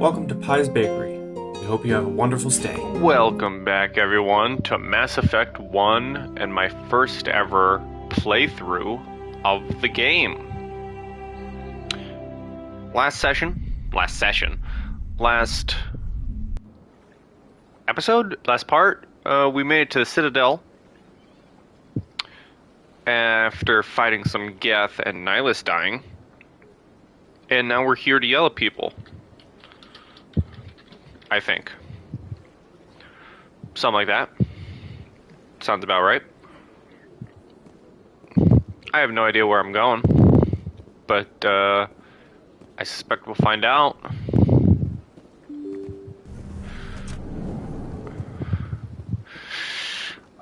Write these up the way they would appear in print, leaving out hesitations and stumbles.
Welcome to Pi's Bakery. We hope you have a wonderful stay. Welcome back, everyone, to Mass Effect 1 and my first ever playthrough of the game. Last episode, last part, we made it to the Citadel after fighting some Geth and Nihilus dying. And now we're here to yell at people. I think. Something like that. Sounds about right. I have no idea where I'm going. But, I suspect we'll find out.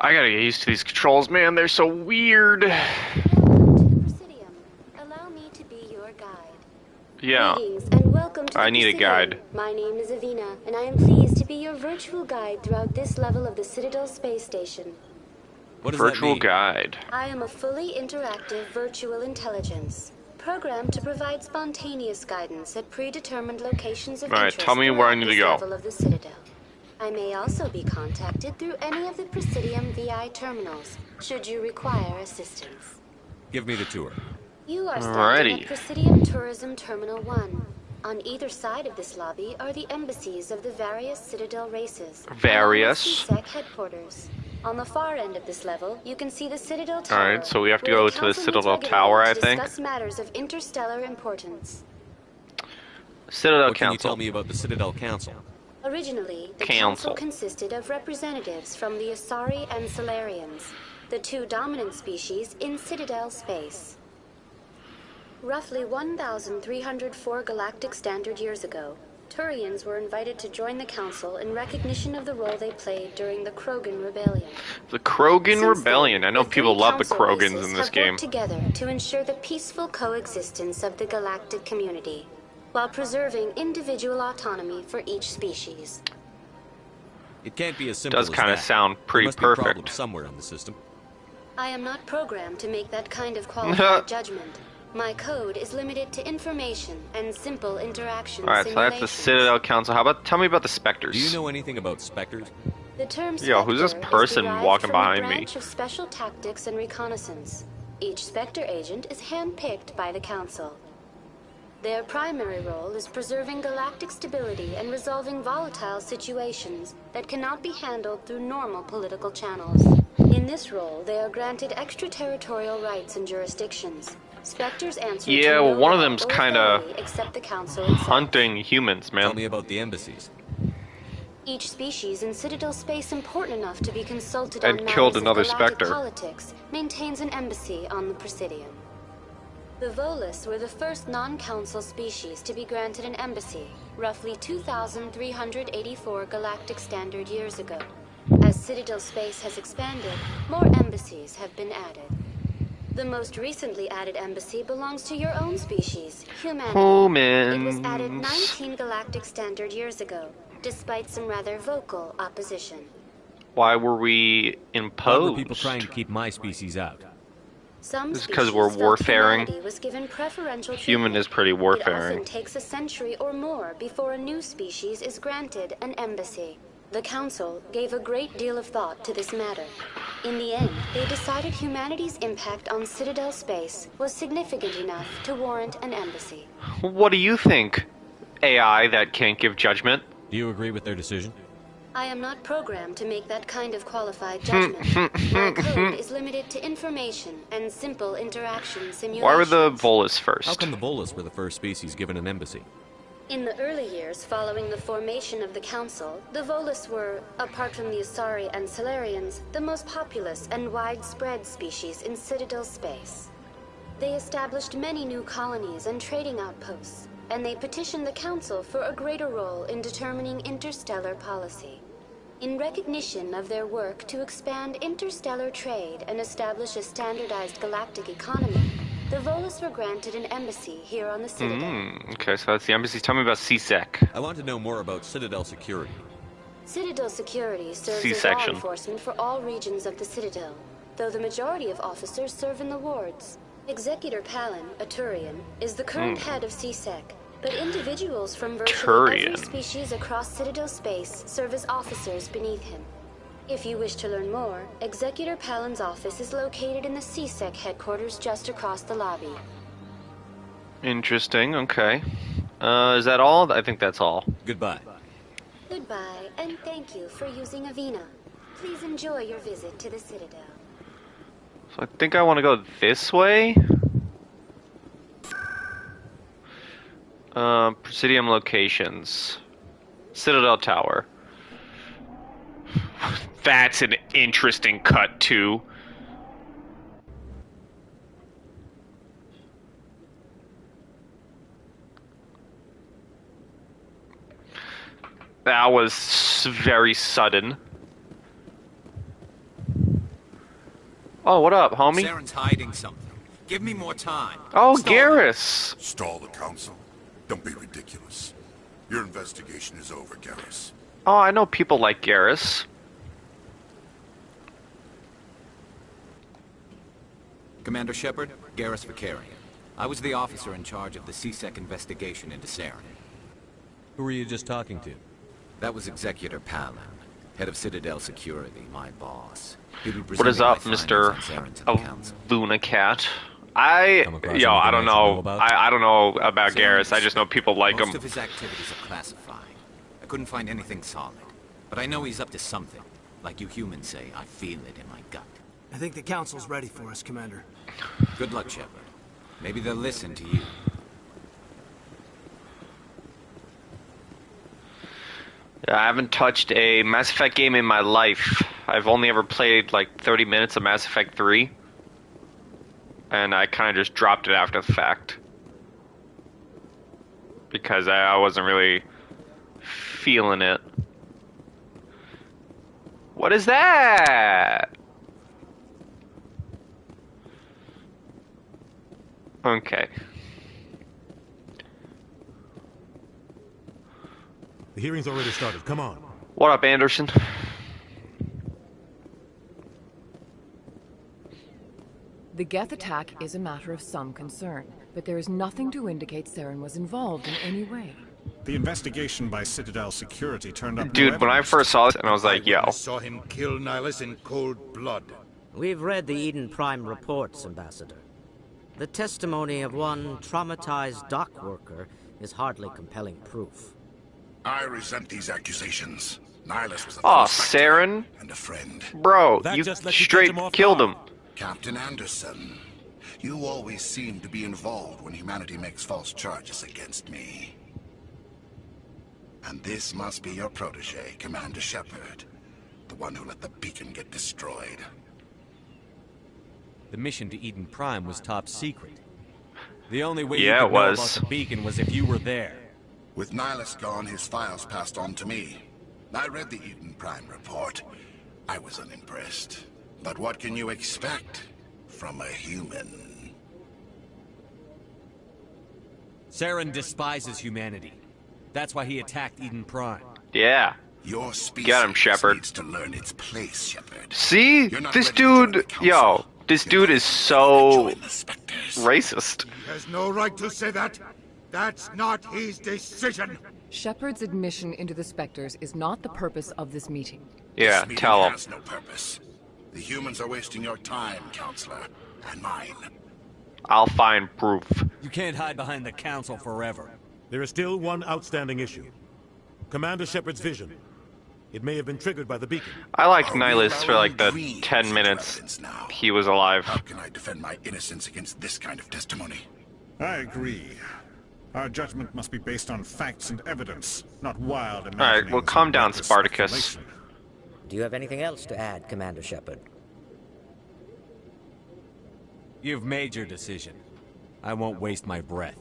I gotta get used to these controls, man. They're so weird. Allow me to be your guide. Yeah. Greetings and welcome to I the need a Presidium. guide. My name is Avina, and I am pleased to be your virtual guide throughout this level of the Citadel space station. What does that Virtual mean? guide. I am a fully interactive virtual intelligence, programmed to provide spontaneous guidance at predetermined locations of Alright, interest tell me where I throughout need to this go. level of the Citadel. I may also be contacted through any of the Presidium VI terminals, should you require assistance. Give me the tour. You are standing Alrighty. at Presidium Tourism Terminal 1. On either side of this lobby are the embassies of the various Citadel races. Various. CSEC headquarters. On the far end of this level, you can see the Citadel Tower. Alright, so we have to where go to the council meets Citadel regularly Tower, I to think. discuss matters of interstellar importance. Citadel What can you Council. tell me about the Citadel Council? Originally, the Council. council consisted of representatives from the Asari and Solarians, the two dominant species in Citadel space. Roughly 1,304 galactic standard years ago, Turians were invited to join the council in recognition of the role they played during the Krogan Rebellion. The Krogan Since Rebellion. then, I know the people three love the council Krogans races in this have game. worked together to ensure the peaceful coexistence of the galactic community, while preserving individual autonomy for each species. It can't be as simple Does as kind of that. sound There pretty must be problems perfect. somewhere in the system. I am not programmed to make that kind of qualified judgment. My code is limited to information and simple interaction Alright, so that's the Citadel Council. How about, tell me about the Spectres. Do you know anything about specters? The term Yo, who's this Spectre is person derived walking from a behind me? branch of special tactics and reconnaissance. Each Spectre agent is handpicked by the Council. Their primary role is preserving galactic stability and resolving volatile situations that cannot be handled through normal political channels. In this role, they are granted extraterritorial rights and jurisdictions. Spectres answer to Yeah, well, no one of law them's or kinda authority except the Council itself. Hunting humans, Tell man. me about the embassies. Each species in Citadel space important enough to be consulted And on killed matters another of galactic Spectre. politics maintains an embassy on the Presidium. The Volus were the first non-council species to be granted an embassy, roughly 2,384 galactic standard years ago. As Citadel space has expanded, more embassies have been added. The most recently added embassy belongs to your own species, humanity. It was added Humans. 19 galactic standard years ago, despite some rather vocal opposition. Why were we Why imposed? were people trying to keep my species out? Some This is 'cause we're species felt warfaring. humanity was given preferential Human treatment. is pretty It often warfaring. takes a century or more before a new species is granted an embassy. The Council gave a great deal of thought to this matter. In the end, they decided humanity's impact on Citadel space was significant enough to warrant an embassy. What do you think, AI that can't give judgment? Do you agree with their decision? I am not programmed to make that kind of qualified judgment. My code is limited to information and simple interaction simulations. Why were the Volus How first? come the Volus were the first species given an embassy? In the early years following the formation of the Council, the Volus were, apart from the Asari and Solarians, the most populous and widespread species in Citadel space. They established many new colonies and trading outposts, and they petitioned the Council for a greater role in determining interstellar policy. In recognition of their work to expand interstellar trade and establish a standardized galactic economy, the Volus were granted an embassy here on the Citadel. Okay, so that's the embassies. Tell me about CSEC. I want to know more about Citadel security. Citadel security serves as law C-section. enforcement for all regions of the Citadel, though the majority of officers serve in the wards. Executor Palin, a Turian, is the current head of CSEC, But individuals from virtually every Turian. species across Citadel space serve as officers beneath him. If you wish to learn more, Executor Palin's office is located in the CSEC headquarters just across the lobby. Interesting, okay. Is that all? I think that's all. Goodbye. Goodbye, and thank you for using Avina. Please enjoy your visit to the Citadel. So I think I want to go this way. Presidium locations. Citadel Tower. That's an interesting cut, too. That was very sudden. Oh, what up, homie? Saren's hiding something. Give me more time. Oh, Stall. Garrus! Stall the council? Don't be ridiculous. Your investigation is over, Garrus. Oh, I know people like Garrus. Commander Shepard, Garrus Vakarian. I was the officer in charge of the CSEC investigation into Saren. Who were you just talking to? That was Executor Palin, head of Citadel Security, my boss. He'll be What is presenting up, my Mr. findings on Saren to the council. Luna Cat? Come across I anything don't I should know. know about? I don't know about Saren Garrus. is- I just know people like Most him. of his activities are classified. I couldn't find anything solid. But I know he's up to something. Like you humans say, I feel it in my gut. I think the council's ready for us, Commander. Good luck, Shepard. Maybe they'll listen to you. I haven't touched a Mass Effect game in my life. I've only ever played like 30 minutes of Mass Effect 3. And I kind of just dropped it after the fact. Because I wasn't really feeling it. What is that? Okay. The hearing's already started. Come on. What up, Anderson? The Geth attack is a matter of some concern, but there is nothing to indicate Saren was involved in any way. The investigation by Citadel Security turned up. Dude, when I first saw this, and I was like, yo. Saw him kill Nihilus in cold blood. We've read the Eden Prime reports, Ambassador. The testimony of one traumatized dock worker is hardly compelling proof. I resent these accusations. Nihilus was a Aw, fellow Spectre Saren. and a friend. Bro, That you just lets you straight catch him off killed guard. him. Captain Anderson, you always seem to be involved when humanity makes false charges against me. And this must be your protege, Commander Shepard. The one who let the beacon get destroyed. The mission to Eden Prime was top secret. The only way Yeah, you it could know was. about the beacon was if you were there. With Nihilus gone, his files passed on to me. I read the Eden Prime report. I was unimpressed. But what can you expect from a human? Saren despises humanity. That's why he attacked Eden Prime. Yeah. Your species Get him, Shepard. needs to learn its place, Shepard. See? You're not This ready to join the dude, council. yo, this You're dude not is ready so to join the Spectres. racist. He has no right to say that. That's not his decision. Shepard's admission into the Spectres is not the purpose of this meeting. Yeah, This meeting tell him. has no purpose. The humans are wasting your time, Counselor, and mine. I'll find proof. You can't hide behind the council forever. There is still one outstanding issue. Commander Shepard's vision. It may have been triggered by the beacon. I liked Are we Nihilus for like the dreams 10 into minutes evidence now? he was alive. How can I defend my innocence against this kind of testimony? I agree. Our judgment must be based on facts and evidence, not wild Alright, imaginings. well, calm and down, reckless Spartacus. speculation. Do you have anything else to add, Commander Shepard? You've made your decision. I won't waste my breath.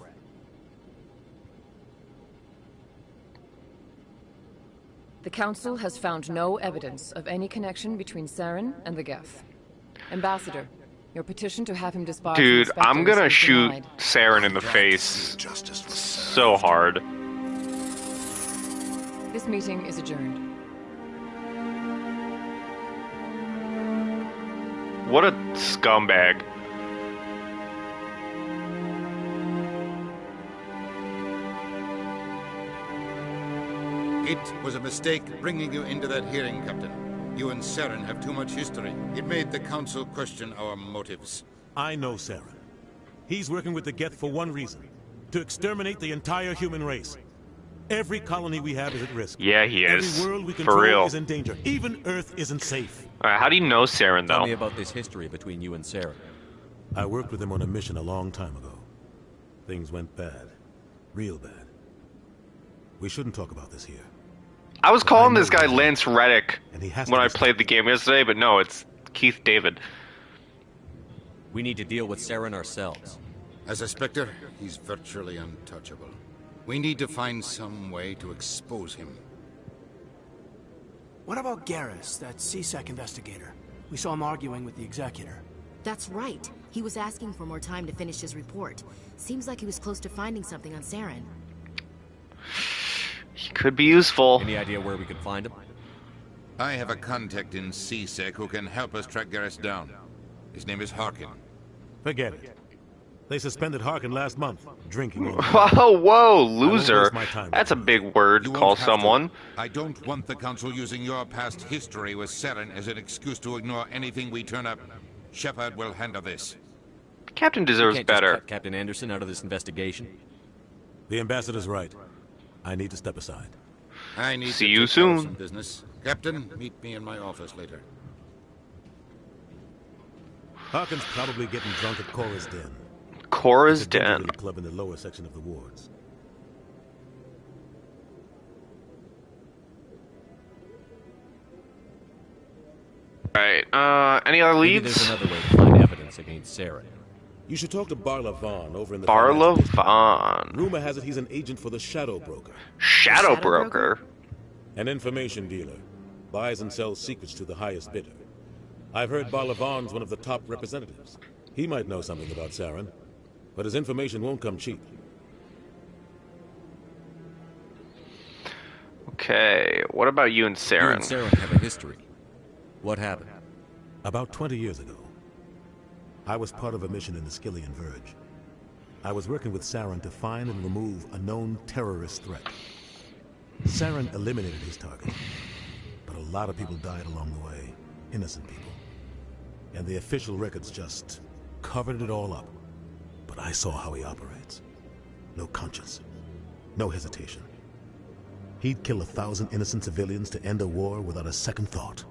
The Council has found no evidence of any connection between Saren and the Geth. Ambassador, your petition to have him disbarred from the Dude, I'm Spectres gonna is shoot denied. Saren in the Glad to face see justice was served. so hard. This meeting is adjourned. What a scumbag. It was a mistake bringing you into that hearing, Captain. You and Saren have too much history. It made the Council question our motives. I know Saren. He's working with the Geth for one reason. To exterminate the entire human race. Every colony we have is at risk. Yeah, he is. Every world we For control real. is in danger. Even Earth isn't safe. How do you know Saren, though? Tell me about this history between you and Saren. I worked with him on a mission a long time ago. Things went bad. Real bad. We shouldn't talk about this here. I was calling this guy Lance Reddick And he has when to I be played the game yesterday, but no, it's Keith David. We need to deal with Saren ourselves. As a Spectre, he's virtually untouchable. We need to find some way to expose him. What about Garrus, that CSEC investigator? We saw him arguing with the Executor. That's right. He was asking for more time to finish his report. Seems like he was close to finding something on Saren. He could be useful. Any idea where we could find him? I have a contact in CSEC who can help us track Garrus down. His name is Harkin. Forget it. They suspended Harkin last month. Drinking on Whoa, whoa, loser. waste my time with That's a big word to You call won't have to. someone. I don't want the Council using your past history with Saren as an excuse to ignore anything we turn up. Shepard will handle this. Captain deserves Can't just better. cut Captain Anderson out of this investigation. The ambassador's right. I need to step aside. I need See to you take care of soon. some business. Captain, meet me in my office later. Harkin's probably getting drunk at Cora's Den. Cora's It's a Den. drinking club in the lower section of the wards. Alright, any other Maybe leads? there's another way to find evidence against Saren. You should talk to Barla Vaughn over in the... Barla finance district. Vaughn. Rumor has it he's an agent for the Shadow Broker. Shadow Broker? An information dealer. Buys and sells secrets to the highest bidder. I've heard Barla Vaughn's one of the top representatives. He might know something about Saren, but his information won't come cheap. Okay, what about you and You Saren? and Saren have a history. What happened? About 20 years ago, I was part of a mission in the Skillian Verge. I was working with Saren to find and remove a known terrorist threat. Saren eliminated his target, but a lot of people died along the way, innocent people. And the official records just covered it all up. But I saw how he operates. No conscience, no hesitation. He'd kill 1,000 innocent civilians to end a war without a second thought.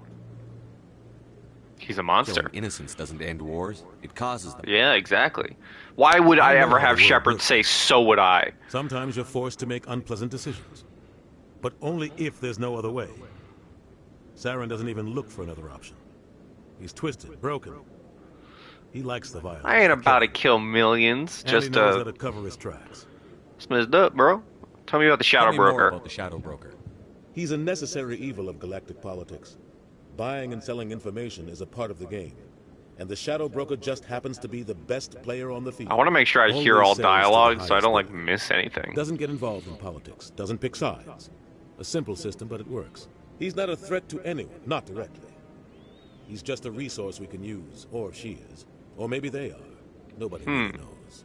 He's a monster. Killing innocence doesn't end wars. It causes them. Yeah, exactly. Why would I know ever how have the world Shepard works. say, so would I? Sometimes you're forced to make unpleasant decisions. But only if there's no other way. Saren doesn't even look for another option. He's twisted, broken. He likes the violence. I ain't about to kill millions, And just he knows how to cover his tracks. smized up, bro. Tell me about the Shadow Tell me more Broker. about the Shadow Broker. He's a necessary evil of galactic politics. Buying and selling information is a part of the game. And the Shadow Broker just happens to be the best player on the field. I want to make sure I Only hear all sells to the dialogue so I highest don't like bidder. miss anything. Doesn't get involved in politics. Doesn't pick sides. A simple system, but it works. He's not a threat to anyone, not directly. He's just a resource we can use, or she is. Or maybe they are. Nobody really knows.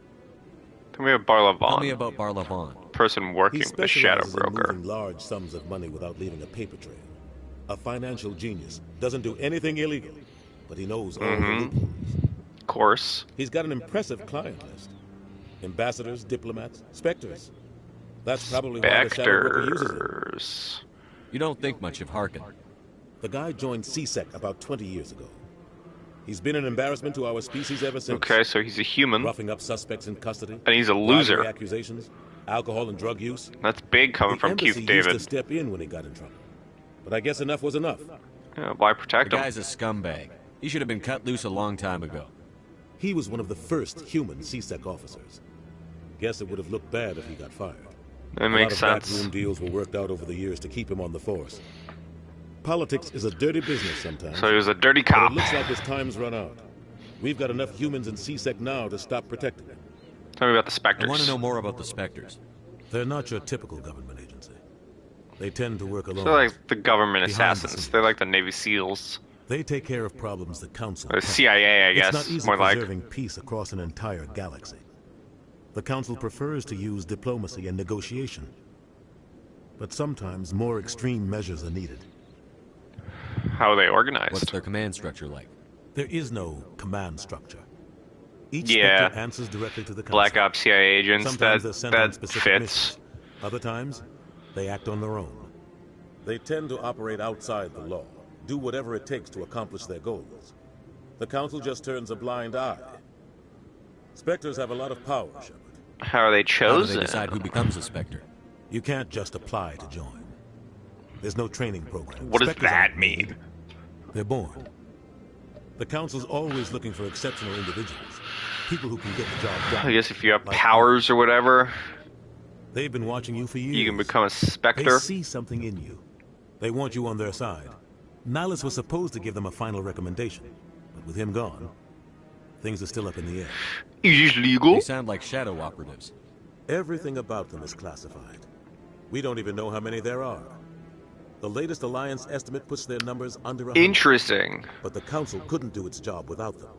Tell me about Barla Tell Vaughn. me about Barla Vaughn. Person working He with the Shadow specializes in Broker. moving large sums of money without leaving a paper trail. A financial genius. Doesn't do anything illegal, but he knows all the loopholes. Of course. He's got an impressive client list. Ambassadors, diplomats, specters. That's probably why the Shadow Broker uses him. Spectres. You don't think much of Harkin. The guy joined CSEC about 20 years ago. He's been an embarrassment to our species ever since. Okay, so he's a human. Roughing up suspects in custody. And he's a loser. bribery accusations, alcohol and drug use. That's big coming The from embassy Keith used to David. step in when he got in trouble. But I guess enough was enough. Yeah, why The protect him? guy's a scumbag. He should have been cut loose a long time ago. He was one of the first human CSEC officers. Guess it would have looked bad if he got fired. That makes A lot of sense. backroom deals were worked out over the years to keep him on the force. Politics is a dirty business sometimes. So he was a dirty But cop. it looks like his time's run out. We've got enough humans in CSEC now to stop protecting him. Tell me about the I Spectres. want to know more about the Spectres. They're not your typical government agency. They tend to work alone. They're like the government Behind the assassins. scenes. They're like the Navy SEALs. They take care of problems the Council Or can't. CIA, I It's guess. not easy More like. preserving peace across an entire galaxy. The Council prefers to use diplomacy and negotiation. but sometimes more extreme measures are needed. How are they organized? What's their command structure like? There is no command structure. Each Yeah. Spectre answers directly to the council. Black Ops CIA agents, Sometimes they're sent on that specific fits. missions. Other times, they act on their own. They tend to operate outside the law, do whatever it takes to accomplish their goals. The council just turns a blind eye. Spectres have a lot of power, Shepard. How are they How do chosen? they decide who becomes a Spectre? You can't just apply to join. There's no training program. What does Spectres that aren't mean? made. They're born. The council's always looking for exceptional individuals. People who can get the job done. I guess if you have Like powers or whatever, They've been watching you for years. you can become a They Spectre. see something in you. They want you on their side. Nihilus was supposed to give them a final recommendation, but with him gone, things are still up in the air. Is legal? They sound like shadow operatives. Everything about them is classified. We don't even know how many there are. The latest Alliance estimate puts their numbers under 100. Interesting. But the Council couldn't do its job without them.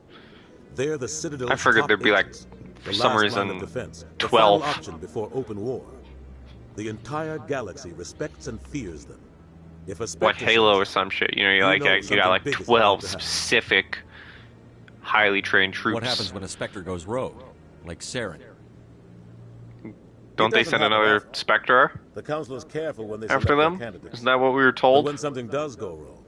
They're the Citadel's I figured top there'd be like, agents, for the some last reason, line of defense, the 12. final option before open war. The entire galaxy respects and fears them. If a What, Spectre Halo or shows some shit? You know, You you know got something like big is 12 about to happen. specific, highly trained troops. What happens when a Spectre goes rogue? Like Saren. Don't It they doesn't send happen another often. Spectre the Council is careful when they after select their them? candidates. Isn't that what we were But told? when something does go wrong,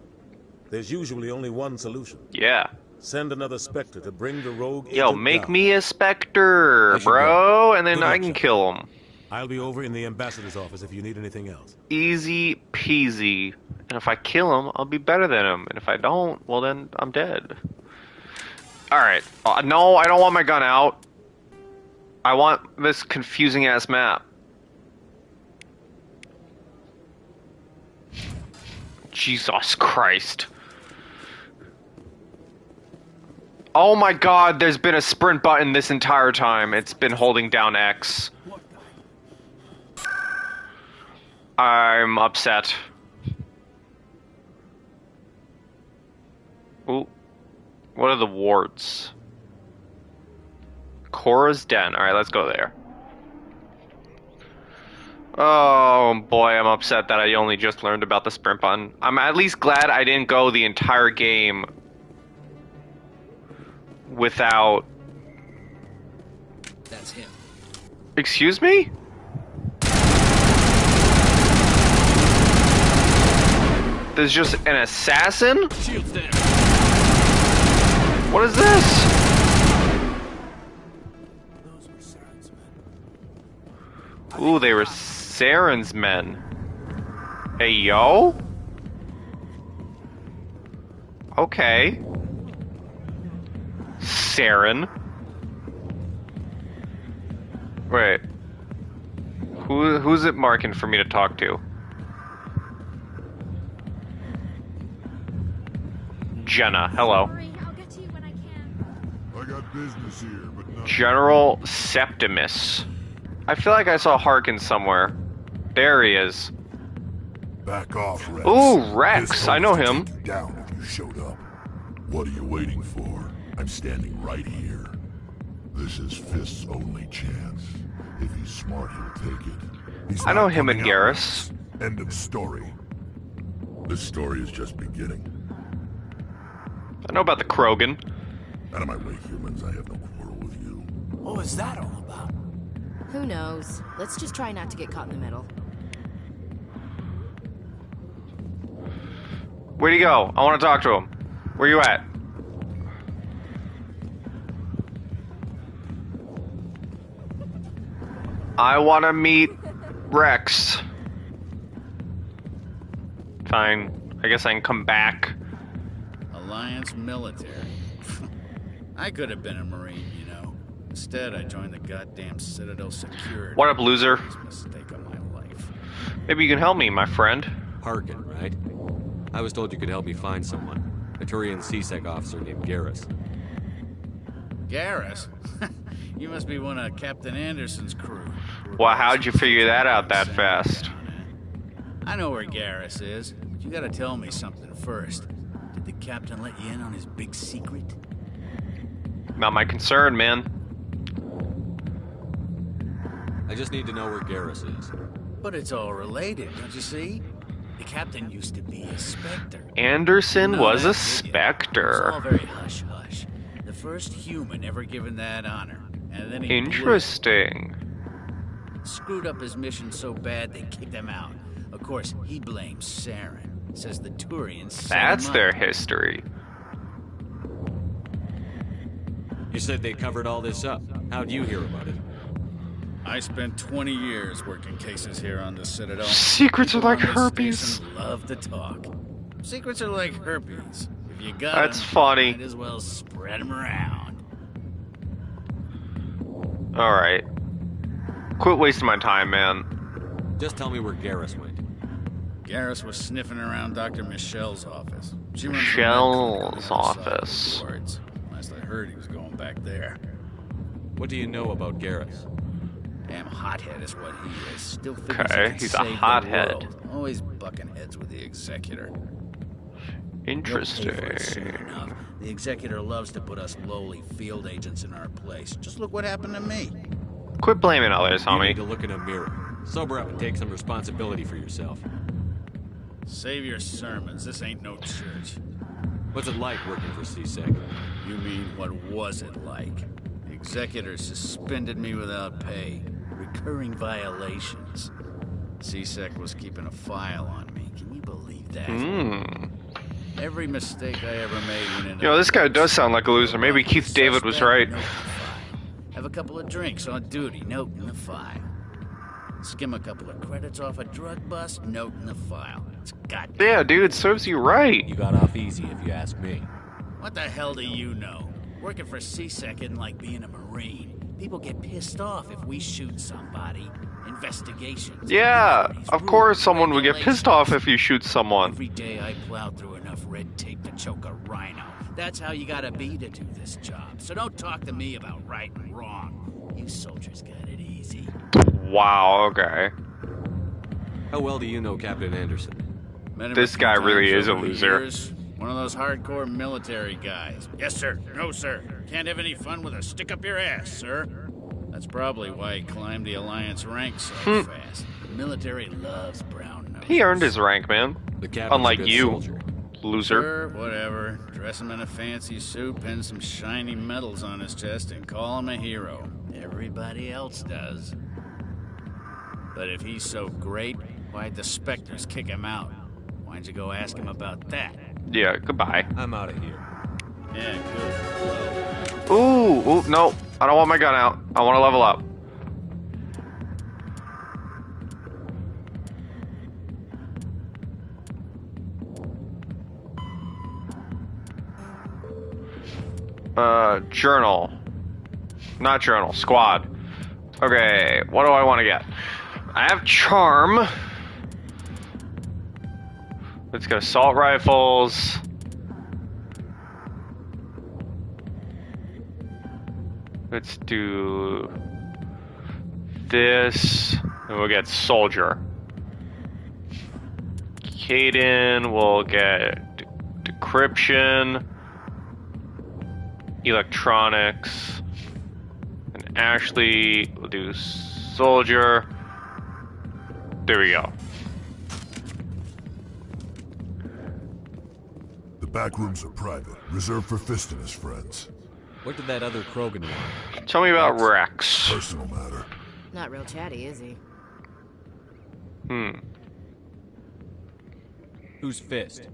there's usually only one solution. Yeah. Send another Spectre to bring the rogue Yo, agent make down. me a Spectre, I should bro, and then Good I luck, can Shepard. kill him. I'll be over in the ambassador's office if you need anything else. Easy peasy. And if I kill him, I'll be better than him. And if I don't, well then I'm dead. Alright. No, I don't want my gun out. I want this confusing ass map. Jesus Christ. Oh my god, there's been a sprint button this entire time. It's been holding down X. I'm upset. Ooh. What are the wards? Cora's Den. Alright, let's go there. Oh boy, I'm upset that I only just learned about the sprint button. I'm at least glad I didn't go the entire game without... That's him. Excuse me? There's just an assassin? Shields down. What is this? Those were Saren's men. Ooh, they were Saren's men. Hey, yo? Okay. Saren. Wait. Who's it marking for me to talk to? Jenna, hello. I got business here, but not... General Septimus. I feel like I saw Harkin somewhere. There he is. Back off, Rex. Ooh, Rex. This I know host will him. take you down if you showed up. What are you waiting for? I'm standing right here. This is Fist's only chance. If he's smart, he'll take it. He's I know not him and coming out Garrus. next. End of story. This story is just beginning. I know about the Krogan. Out of my way, humans. I have no quarrel with you. What was that all about? Who knows? Let's just try not to get caught in the middle. Where'd he go? I want to talk to him. Where you at? I want to meet Rex. Fine. I guess I can come back. Alliance military. I could have been a Marine, you know. Instead, I joined the goddamn Citadel Security. What up, loser? Biggest mistake of my life. Maybe you can help me, my friend. Harkin, right? I was told you could help me find someone. A Turian CSEC officer named Garrus. Garrus? You must be one of Captain Anderson's crew. Well, how'd you figure that out that fast? I know where Garrus is, but you gotta tell me something first. Did the captain let you in on his big secret? Not my concern, man. I just need to know where Garrus is. But it's all related, don't you see? The captain used to be a Spectre. Anderson No, was a that did ya? It's all Spectre. very hush-hush. The first human ever given that honor. And then he blew it. Interesting. Screwed up his mission so bad they kicked him out. Of course, he blames Saren. Says the Turians set That's him their up. history. You said they covered all this up. How'd you hear about it? I spent 20 years working cases here on the Citadel. Secrets are People like on this herpes. station love to talk. Secrets are like herpes. If you got That's 'em, funny. might as well spread them around. Alright. Quit wasting my time, man. Just tell me where Garrus went. Garrus was sniffing around Dr. Michelle's office. She runs Michelle's office. Wards. Last I heard, he was going back there. What do you know about Garrus? Damn hothead is what he is. Still figures Okay, he can he's a save the hothead. world. Always bucking heads with the Executor. Interesting. He'll pay for it soon enough. The Executor loves to put us lowly field agents in our place. Just look what happened to me. Quit blaming others, You need homie. to look in a mirror. Sober up and take some responsibility for yourself. Save your sermons. This ain't no church. What's it like working for CSEC? You mean, what was it like? The Executor suspended me without pay. Recurring violations. CSEC was keeping a file on me. Can you believe that? Every mistake I ever made went in. Yo, this guy does sound like a loser. Maybe Keith David was right. Have a couple of drinks on duty. Note in the file. Skim a couple of credits off a drug bust. Note in the file. It's got. Yeah, dude, serves you right. You got off easy, if you ask me. What the hell do you know? Working for CSEC isn't like being a Marine. People get pissed off if we shoot somebody. Investigations. Yeah, of course someone would get pissed off if you shoot someone. Every day I plow through enough red tape to choke a rhino. That's how you gotta be to do this job. So don't talk to me about right and wrong. You soldiers got it easy. Wow, okay. How well do you know Captain Anderson? Met him This a few guy really times is a over the loser. years. One of those hardcore military guys. Yes, sir. No, sir. Can't have any fun with a stick up your ass, sir. That's probably why he climbed the Alliance ranks so fast. The military loves brown noses. He earned his rank, man. The captain's a Unlike good you, soldier. loser. Sure, whatever. Dress him in a fancy suit, pin some shiny medals on his chest, and call him a hero. Everybody else does. But if he's so great, why'd the Spectres kick him out? Why'd you go ask him about that? Yeah, goodbye. I'm out of here. Yeah, good. Ooh, no. I don't want my gun out. I want to level up. Journal. Not journal, squad. Okay, what do I want to get? I have charm. Let's get assault rifles. Let's do this, and we'll get soldier. Caden will get decryption, electronics, and Ashley will do soldier. There we go. The back rooms are private, reserved for Fist and his friends. What did that other Krogan want? Tell me about Rex. Personal matter. Not real chatty, is he? Who's Fist?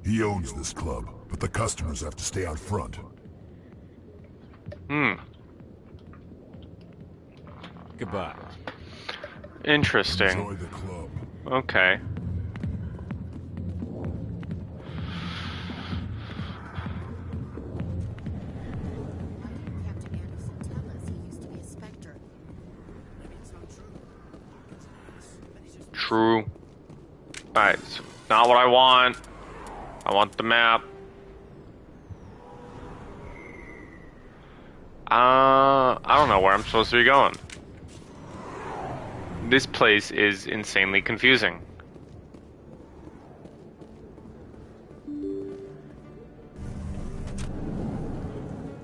He owns this club, but the customers have to stay out front. Goodbye. Interesting. Enjoy the club. Okay. Captain Anderson tell us he used to be a Spectre. Maybe it's not true. True. Alright, so not what I want. I want the map. I don't know where I'm supposed to be going. This place is insanely confusing.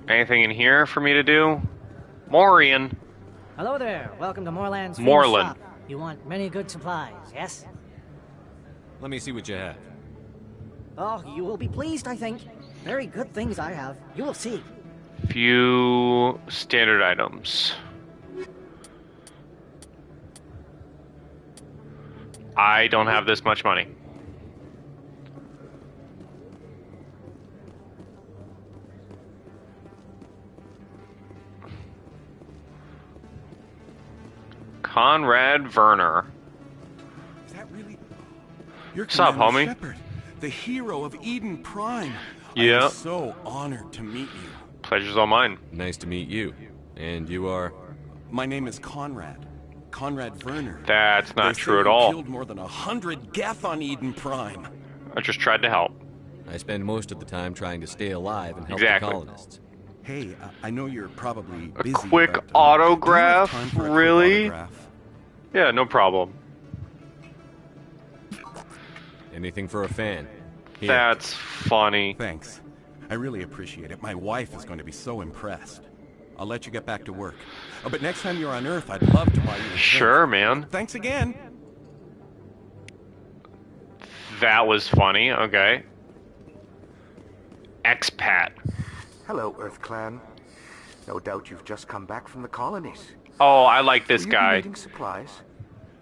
Anything in here for me to do? Morian. Hello there. Welcome to Moorland's famous Moreland. shop. You want many good supplies, yes? Let me see what you have. Oh, you will be pleased, I think. Very good things I have. You will see. Few standard items. I don't have this much money. Conrad Werner. Is that really? You're What's up, Commander homie? Shepard, the hero of Eden Prime. Yeah. I'm so honored to meet you. Pleasure's all mine. Nice to meet you. And you are? My name is Conrad. Conrad Werner. That's not They say true at you all. Killed more than 100 Geth on Eden Prime. I just tried to help. I spend most of the time trying to stay alive and help Exactly. the colonists. Hey, I know you're probably A busy. quick but, autograph? do you have time for a quick Really? autograph? Yeah, no problem. Anything for a fan. Here. That's funny. Thanks. I really appreciate it. My wife is going to be so impressed. I'll let you get back to work. Oh, but next time you're on Earth, I'd love to buy you a drink. Sure, man. Thanks again. That was funny. Okay. Expat. Hello, Earth Clan. No doubt you've just come back from the colonies. Oh, I like this Will you be guy. needing supplies?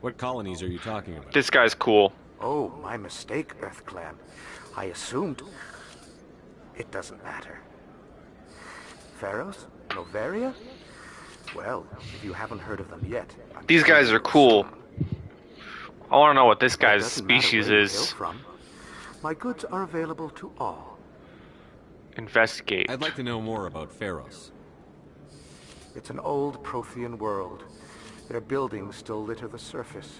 What colonies are you talking about? This guy's cool. Oh, my mistake, Earth Clan. I assumed... It doesn't matter. Pharaohs? Novaria? Well, if you haven't heard of them yet... These guys are cool. I want to know what this It guy's doesn't matter species where you is. hail from. My goods are available to all. Investigate. I'd like to know more about Pharos. It's an old Prothean world. Their buildings still litter the surface.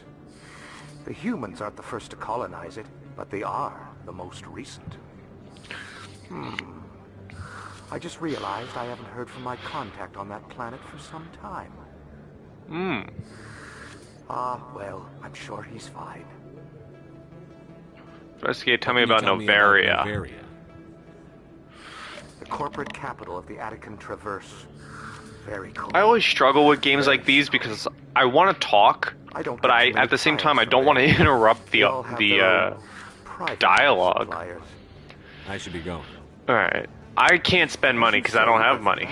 The humans aren't the first to colonize it, but they are the most recent. I just realized I haven't heard from my contact on that planet for some time. Ah, well, I'm sure he's fine. Investigate. Tell What me can you about tell me Novaria. Novaria? The corporate capital of the Attican Traverse. Very cool. I always struggle with games like these because I want to talk, but at the same time I don't want to interrupt the dialogue. I should be going. All right. I can't spend money because I don't have money.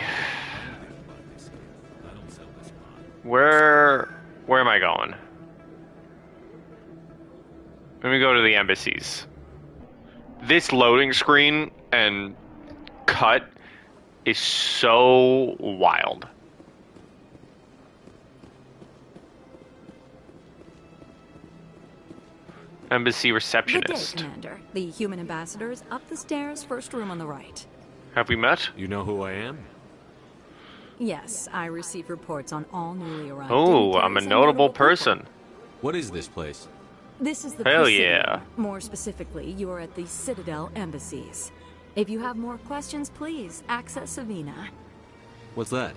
Where am I going? Let me go to the embassies. This loading screen and cut is so wild. Embassy receptionist. Good day, Commander. The human ambassador is up the stairs, first room on the right. Have we met? You know who I am? Yes, I receive reports on all newly arrived. Oh, I'm a dignitaries and notable person. What is this place? This is the Hell Presidium. yeah. More specifically, you are at the Citadel embassies. If you have more questions, please access Avina. What's that?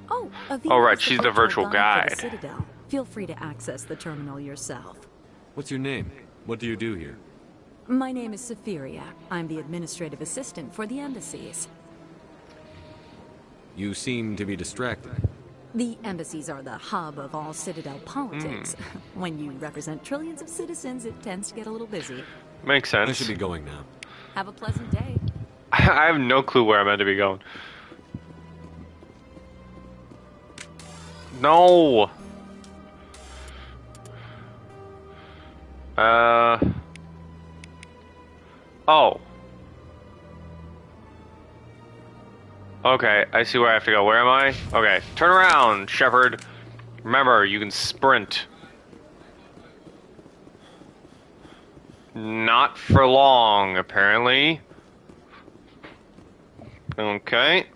Oh, Avina Oh, right, is she's the virtual for guide. the Citadel. Feel free to access the terminal yourself. What's your name? What do you do here? My name is Safiria. I'm the administrative assistant for the embassies. You seem to be distracted. The embassies are the hub of all Citadel politics. When you represent trillions of citizens, it tends to get a little busy. Makes sense. I should be going now. Have a pleasant day. I have no clue where I'm meant to be going. No. Oh. Okay, I see where I have to go. Where am I? Okay, turn around, Shepard. Remember, you can sprint. Not for long, apparently. Okay.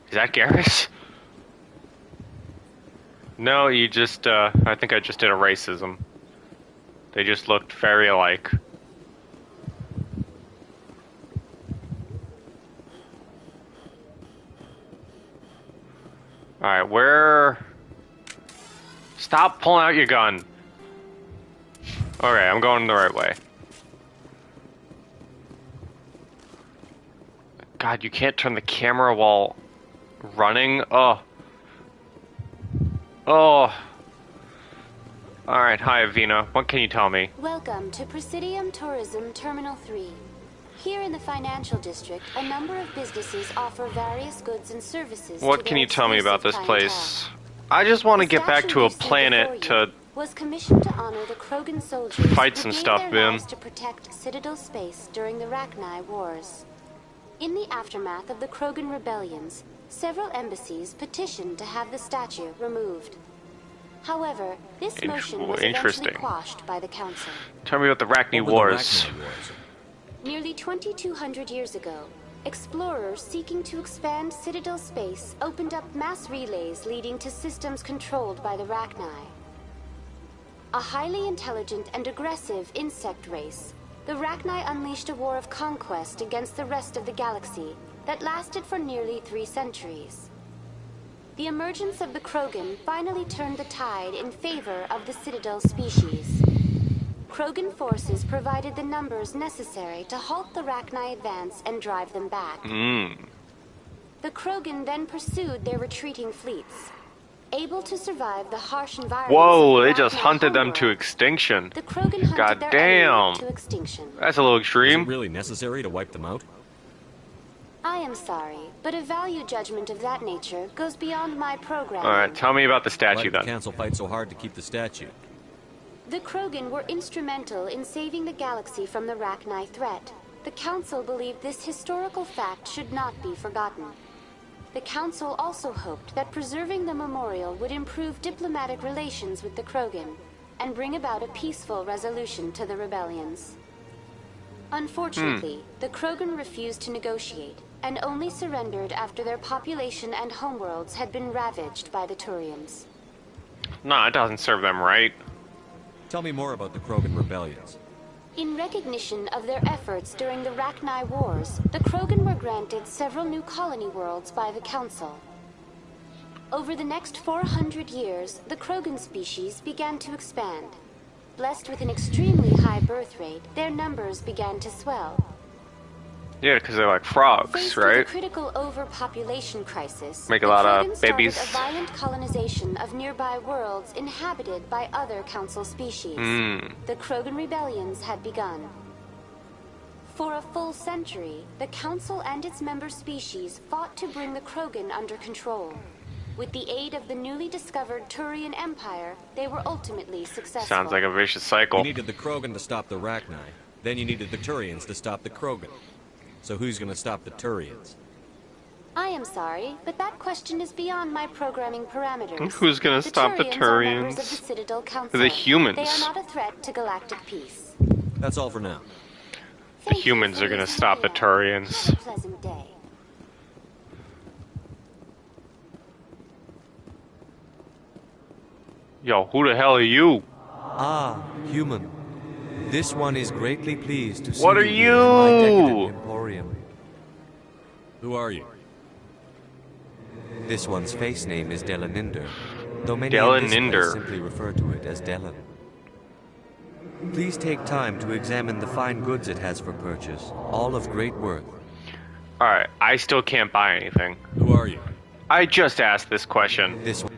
Is that Garrus? No, you just, I think I just did a racism. They just looked very alike. Alright, where... Stop pulling out your gun. Okay, I'm going the right way. God, you can't turn the camera while Running? Oh. Oh. Alright, hi Avina. What can you tell me? Welcome to Presidium Tourism Terminal 3. Here in the financial district, a number of businesses offer various goods and services. What can you tell me about this place? I just want to get back to a planet to was commissioned to honor the Krogan soldiers fight who some gave stuff, their Bim. lives to protect Citadel space during the Rachni Wars. In the aftermath of the Krogan rebellions, several embassies petitioned to have the statue removed. However, this motion was eventually quashed by the Council. Tell me about the Rachni Wars. Nearly 2,200 years ago, explorers seeking to expand Citadel space opened up mass relays leading to systems controlled by the Rachni. A highly intelligent and aggressive insect race, the Rachni unleashed a war of conquest against the rest of the galaxy that lasted for nearly 3 centuries. The emergence of the Krogan finally turned the tide in favor of the Citadel species. Krogan forces provided the numbers necessary to halt the Rachni advance and drive them back. The Krogan then pursued their retreating fleets. Able to survive the harsh environment. Whoa, they just hunted them to extinction. The Krogan hunted God their damn. enemy to extinction. That's a little Is extreme. it really necessary to wipe them out? I am sorry, but a value judgment of that nature goes beyond my programming. Alright, tell me about the Why statue did the then. council fight so hard to keep the statue? The Krogan were instrumental in saving the galaxy from the Rachni threat. The Council believed this historical fact should not be forgotten. The Council also hoped that preserving the memorial would improve diplomatic relations with the Krogan and bring about a peaceful resolution to the rebellions. Unfortunately, the Krogan refused to negotiate and only surrendered after their population and homeworlds had been ravaged by the Turians. Nah, it doesn't serve them right. Tell me more about the Krogan rebellions. In recognition of their efforts during the Rachni Wars, the Krogan were granted several new colony worlds by the Council. Over the next 400 years, the Krogan species began to expand. Blessed with an extremely high birth rate, their numbers began to swell. Yeah, because they're like frogs, Faced right? with a critical overpopulation crisis, Make a the lot Krogan of babies. started a violent colonization of nearby worlds inhabited by other Council species. The Krogan rebellions had begun. For a full century, the Council and its member species fought to bring the Krogan under control. With the aid of the newly discovered Turian Empire, they were ultimately successful. Sounds like a vicious cycle. You needed the Krogan to stop the Rachni. Then you needed the Turians to stop the Krogan. So who's gonna stop the Turians? I am sorry, but that question is beyond my programming parameters. Who's gonna stop the are members of Turians? the Citadel Council. The humans. They are not a threat to galactic peace. That's all for now. The humans are gonna stop the Turians. Have a pleasant day. Yo, who the hell are you? Ah, human. This one is greatly pleased to see What are here in my decadent you? emporium. Who are you? This one's face name is Delaninder, though many in this place Delaninder. simply refer to it as Delan. Please take time to examine the fine goods it has for purchase, all of great worth. Alright, I still can't buy anything. Who are you? I just asked this question. This one.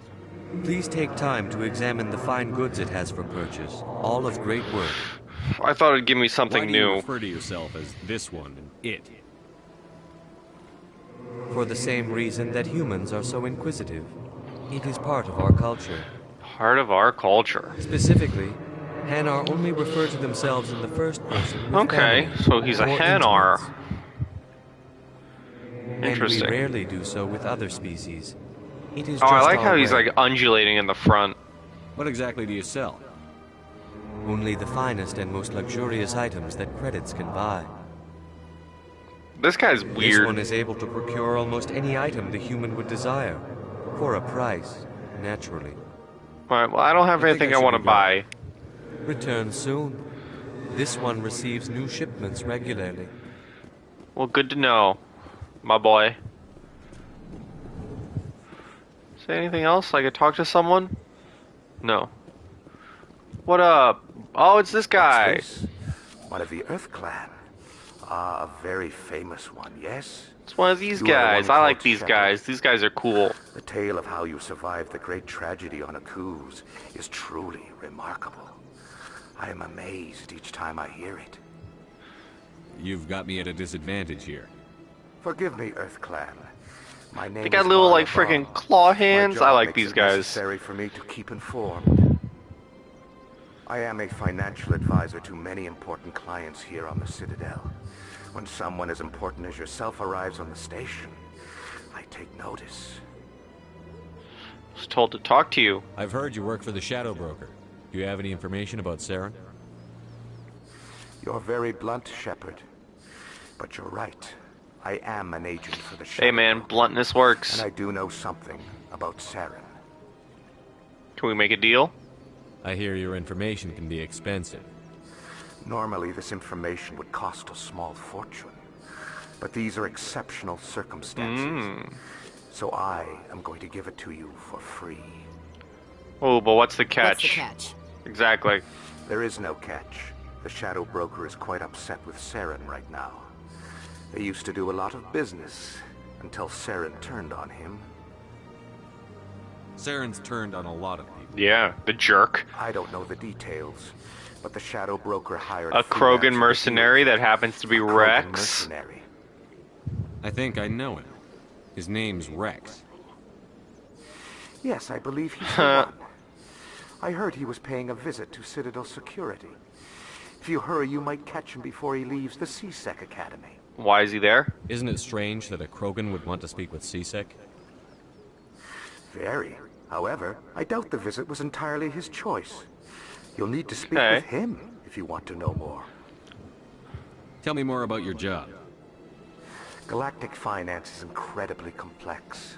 Please take time to examine the fine goods it has for purchase, all of great worth. I thought it'd give me something Why do you new. refer to yourself as this one and it? For the same reason that humans are so inquisitive. It is part of our culture. Part of our culture. Specifically, Hanar only refer to themselves in the first person. with Okay, family so he's a or Hanar. intimates. Interesting. And we rarely do so with other species. It is Oh, I just like our how he's way. like undulating in the front. What exactly do you sell? Only the finest and most luxurious items that credits can buy. This guy's This weird. one is able to procure almost any item the human would desire, for a price, naturally. Alright, well, I don't have anything I want to buy. Return soon. This one receives new shipments regularly. Well, good to know, my boy. Say anything else? I could talk to someone? No. What up? Oh, it's this guy. One of the Earth Clan. Ah, a very famous one, yes? It's one of these You are guys. one I like called these Shepard. guys. These guys are cool. The tale of how you survived the great tragedy on Akuz is truly remarkable. I am amazed each time I hear it. You've got me at a disadvantage here. Forgive me, EarthClan. My name They got is little, like, Arla freaking Bond. claw My hands. job I like makes these it guys. necessary for me to keep informed. I am a financial advisor to many important clients here on the Citadel. When someone as important as yourself arrives on the station, I take notice. I was told to talk to you. I've heard you work for the Shadow Broker. Do you have any information about Saren? You're very blunt, Shepard. But you're right. I am an agent for the Shadow Hey man, bluntness works. And I do know something about Saren. Can we make a deal? I hear your information can be expensive. Normally, this information would cost a small fortune. But these are exceptional circumstances. So I am going to give it to you for free. Oh, but what's the catch? What's the catch? Exactly. There is no catch. The Shadow Broker is quite upset with Saren right now. They used to do a lot of business until Saren turned on him. Saren's turned on a lot of people. Yeah, the jerk. I don't know the details, but the Shadow Broker hired A Krogan mercenary that happens to be Krogan Rex. mercenary. I think I know him. His name's Rex. Yes, I believe he's the one. I heard he was paying a visit to Citadel security. If you hurry, you might catch him before he leaves the CSEC Academy. Why is he there? Isn't it strange that a Krogan would want to speak with CSEC? Very. However, I doubt the visit was entirely his choice. You'll need to speak Okay. with him if you want to know more. Tell me more about your job. Galactic finance is incredibly complex.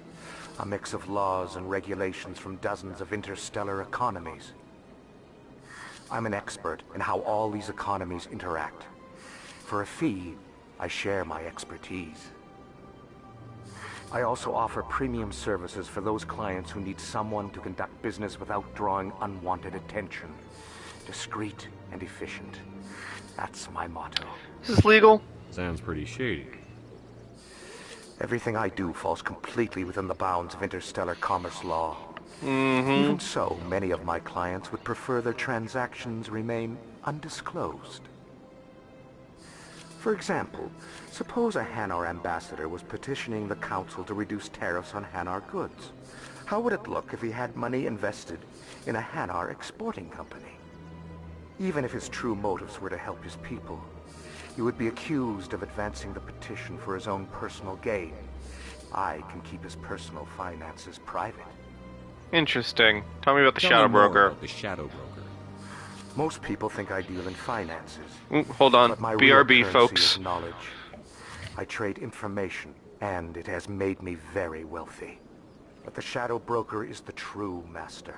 A mix of laws and regulations from dozens of interstellar economies. I'm an expert in how all these economies interact. For a fee, I share my expertise. I also offer premium services for those clients who need someone to conduct business without drawing unwanted attention. Discreet and efficient. That's my motto. Is this legal? Sounds pretty shady. Everything I do falls completely within the bounds of interstellar commerce law. Mm-hmm. Even so, many of my clients would prefer their transactions remain undisclosed. For example, suppose a Hanar ambassador was petitioning the Council to reduce tariffs on Hanar goods. How would it look if he had money invested in a Hanar exporting company? Even if his true motives were to help his people, he would be accused of advancing the petition for his own personal gain. I can keep his personal finances private. Interesting. Tell me about the Tell Shadow me more Broker. about The Shadow Broker. Most people think I deal in finances. Hold on. But my real BRB, currency folks. is knowledge. I trade information, and it has made me very wealthy. But the Shadow Broker is the true master.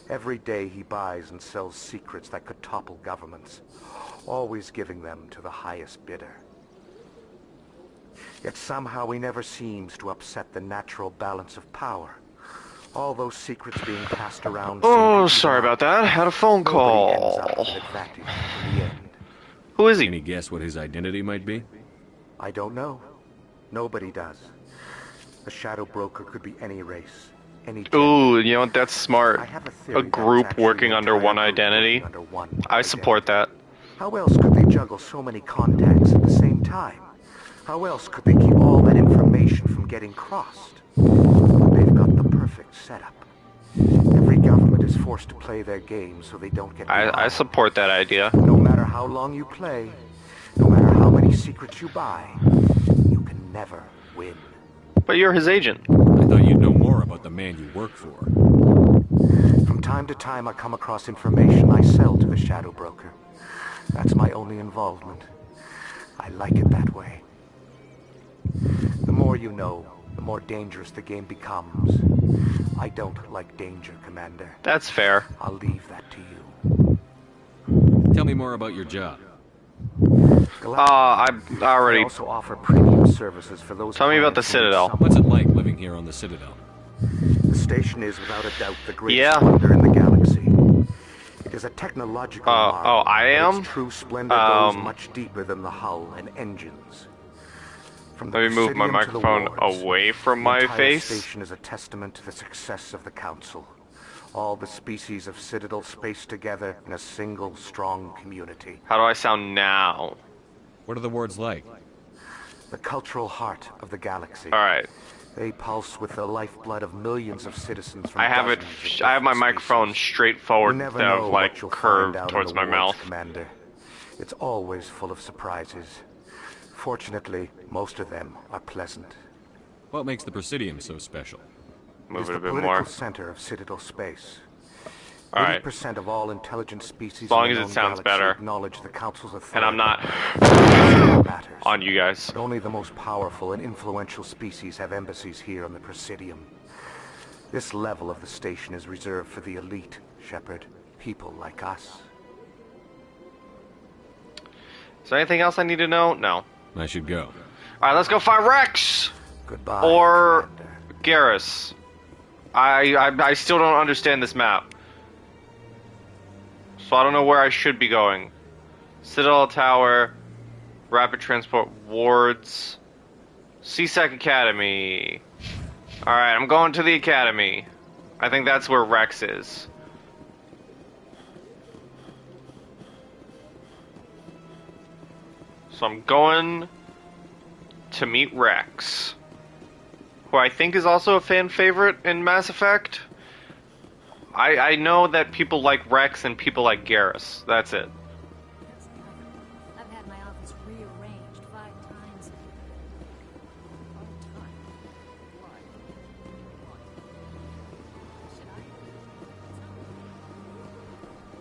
Every day he buys and sells secrets that could topple governments, always giving them to the highest bidder. Yet somehow he never seems to upset the natural balance of power. All those secrets being passed around. Oh, sorry about that. Had a phone call. Who is he? Any guess what his identity might be? I don't know. Nobody does. The Shadow Broker could be any race, any gender. Ooh, you know what? That's smart. I have a theory A that group it's actually working an under entire one group identity. working under one I support that. How else could they juggle so many contacts at the same time? How else could they keep all that information from getting crossed? They've got the perfect setup. Every government is forced to play their game so they don't get I support that idea. No matter how long you play, no matter how many secrets you buy, you can never win. But you're his agent. I thought you'd know more about the man you work for. From time to time I come across information I sell to the Shadow Broker. That's my only involvement. I like it that way. The more you know, the more dangerous the game becomes. I don't like danger, Commander. That's fair. I'll leave that to you. Tell me more about your job. I already. I also offer premium services for those. Tell me about the clients who need Citadel. someone- What's it like living here on the Citadel? The station is without a doubt the greatest Yeah. wonder in the galaxy. It is a technological marvel. I but am? Its true splendor goes much deeper than the hull and engines. From the Let me move my Presidium to the microphone wards, away from the my entire face. station is a testament to the success of the Council. All the species of Citadel space together in a single, strong community. How do I sound now? What are the wards like? The cultural heart of the galaxy. Alright. They pulse with the lifeblood of millions of citizens from I have it. dozens of I have my different microphone straight forward, You never know like what you'll curved find out in towards the my wards, mouth. Commander. It's always full of surprises. Fortunately, most of them are pleasant. What makes the Presidium so special? Move It is it the a bit political more. center of Citadel space. All right. 80% of all intelligent species As long in as the it known sounds galaxy better. acknowledge the Council's authority. And I'm not matters. on you guys. But only the most powerful and influential species have embassies here on the Presidium. This level of the station is reserved for the elite, Shepard. People like us. Is there anything else I need to know? No. I should go. Alright, let's go find Rex! Goodbye, or Garrus. I still don't understand this map. So I don't know where I should be going. Citadel Tower, Rapid Transport Wards, CSEC Academy. Alright, I'm going to the Academy. I think that's where Rex is. So I'm going to meet Rex, who I think is also a fan favorite in Mass Effect. I know that people like Rex and people like Garrus. That's it. I've had my office rearranged 5 times.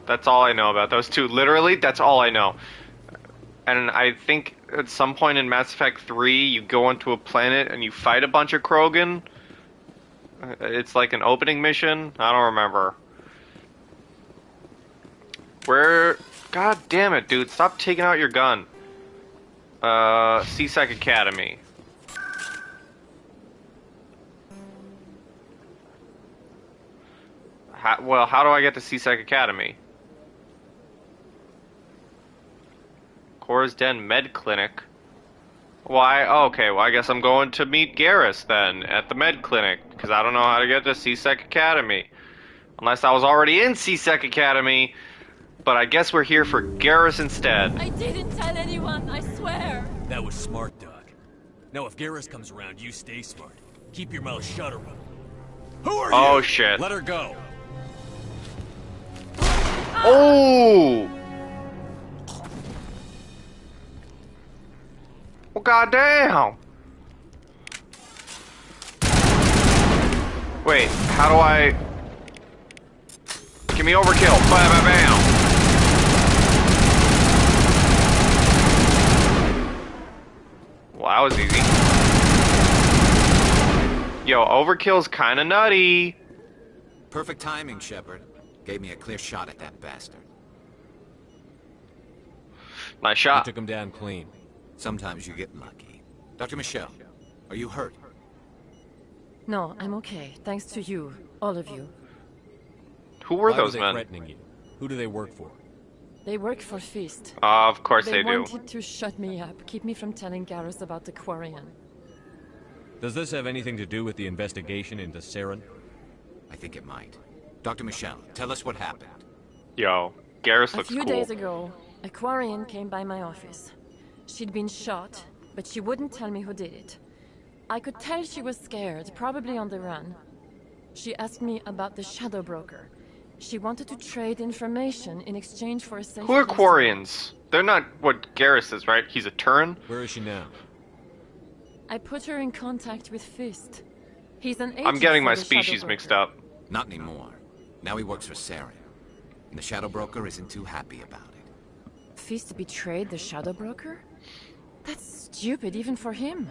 That's all I know about those two. Literally, that's all I know. And I think at some point in Mass Effect 3, you go onto a planet and you fight a bunch of Krogan. It's like an opening mission. I don't remember. Where? God damn it, dude. Stop taking out your gun. CSEC Academy. How do I get to CSEC Academy? Cora's Den Med Clinic. Why? Oh, okay, well I guess I'm going to meet Garrus then at the Med Clinic, because I don't know how to get to CSEC Academy. Unless I was already in CSEC Academy, but I guess we're here for Garrus instead. I didn't tell anyone, I swear. That was smart, Doc. Now if Garrus comes around, you stay smart. Keep your mouth shut or we'll... Who are you? Oh shit. Let her go. Oh! Well, goddamn! Wait, how do I... Give me overkill. Bam, bam, bam. Well, that was easy. Yo, overkill's kinda nutty. Perfect timing, Shepard. Gave me a clear shot at that bastard. Nice shot. You took him down clean. Sometimes you get lucky. Dr. Michelle, are you hurt? No, I'm okay. Thanks to you. All of you. Who were Why those they men? threatening you? Who do they work for? They work for Fist. Of course they do. They wanted to shut me up, keep me from telling Garrus about the Quarian. Does this have anything to do with the investigation into Saren? I think it might. Dr. Michelle, tell us what happened. Yo, Garrus looks A few cool. days ago, a Quarian came by my office. She'd been shot, but she wouldn't tell me who did it. I could tell she was scared, probably on the run. She asked me about the Shadow Broker. She wanted to trade information in exchange for a safe Who are place. Quarians? They're not what Garrus is, right? He's a Turan? Where is she now? I put her in contact with Fist. He's an agent I'm getting for my the species Shadow mixed Broker. up. Not anymore. Now he works for Saren. And the Shadow Broker isn't too happy about it. Fist betrayed the Shadow Broker? That's stupid even for him.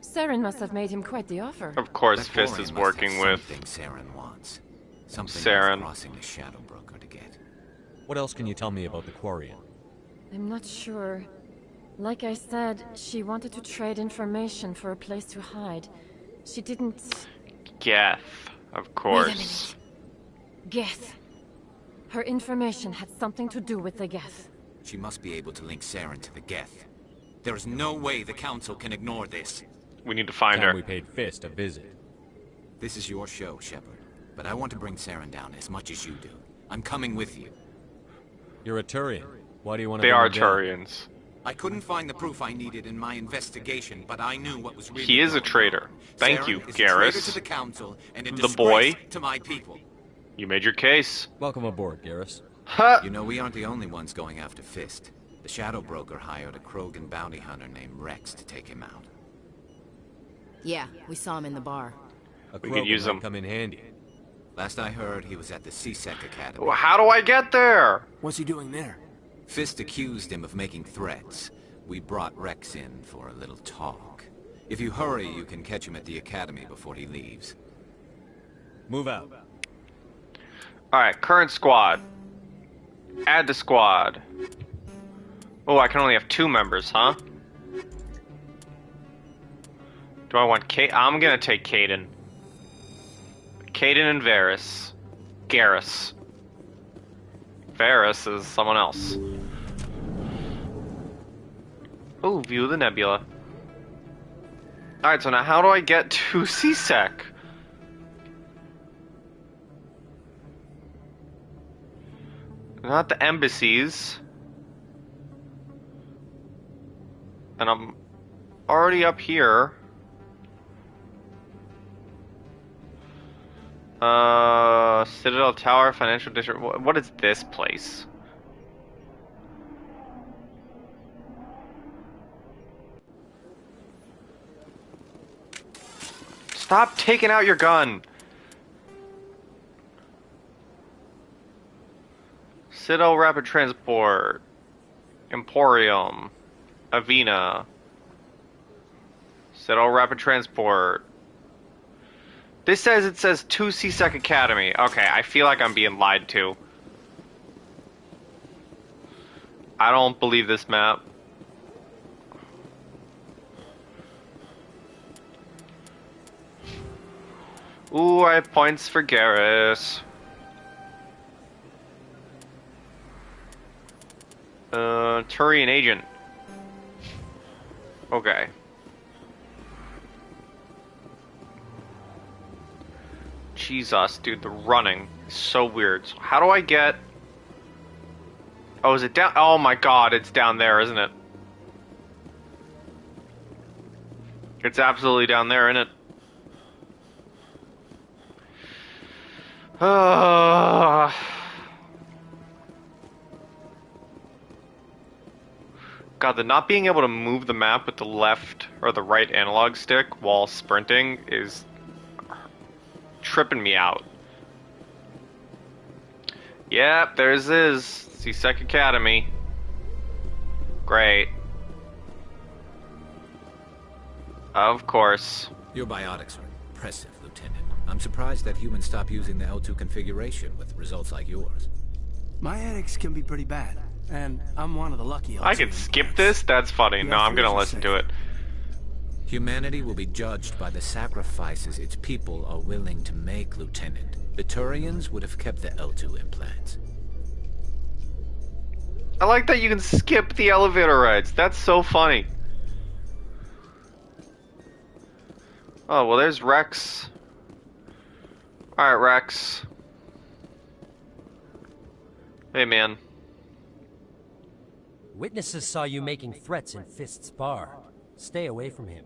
Saren must have made him quite the offer. Of course, That Fist Quarian is must working have with something Saren wants. Something Saren. worth crossing the Shadow Broker to get. What else can you tell me about the Quarian? I'm not sure. Like I said, she wanted to trade information for a place to hide. She didn't... Geth, of course. Geth. Her information had something to do with the Geth. She must be able to link Saren to the Geth. There is no way the Council can ignore this. We need to find her. We paid Fist a visit. This is your show, Shepard. But I want to bring Saren down as much as you do. I'm coming with you. You're a Turian. Why do you want to They bring are him down? Turians. I couldn't find the proof I needed in my investigation, but I knew what was really He is a going traitor. on. Thank Saren you, is a traitor Garrus. to the Council and a The boy. disgrace to my people. You made your case. Welcome aboard, Garrus. You know, we aren't the only ones going after Fist. The Shadow Broker hired a Krogan bounty hunter named Rex to take him out. Yeah, we saw him in the bar. We could use him. Come in handy. Last I heard, he was at the CSEC Academy. Well, how do I get there? What's he doing there? Fist accused him of making threats. We brought Rex in for a little talk. If you hurry, you can catch him at the Academy before he leaves. Move out. Alright, current squad. Add to squad. Oh, I can only have 2 members, huh? Do I want Kate? I'm gonna take Caden. Caden and Varys. Garrus. Varys is someone else. Oh, view of the nebula. Alright, so now how do I get to CSEC? Not the embassies. And I'm already up here. Citadel Tower, Financial District. What is this place? Stop taking out your gun. Citadel Rapid Transport. Emporium. Avena. Citadel Rapid Transport. This says it says 2 CSEC Academy. Okay, I feel like I'm being lied to. I don't believe this map. Ooh, I have points for Garrus. Turian agent. Okay. Jesus, dude, the running is so weird. So how do I get... Oh, is it down? Oh my god, it's down there, isn't it? It's absolutely down there, isn't it? God, the not being able to move the map with the left or the right analog stick while sprinting is tripping me out. Yep, there's his CSEC Academy. Great. Of course. Your biotics are impressive, Lieutenant. I'm surprised that humans stop using the L2 configuration with results like yours. My ethics can be pretty bad, and I'm one of the lucky. I can skip this? That's funny. No, I'm gonna listen to it. Humanity will be judged by the sacrifices its people are willing to make, Lieutenant. The Turians would have kept the L2 implants. I like that you can skip the elevator rides. That's so funny. Oh, well, there's Rex. Alright, Rex. Hey, man. Witnesses saw you making threats in Fist's bar. Stay away from him.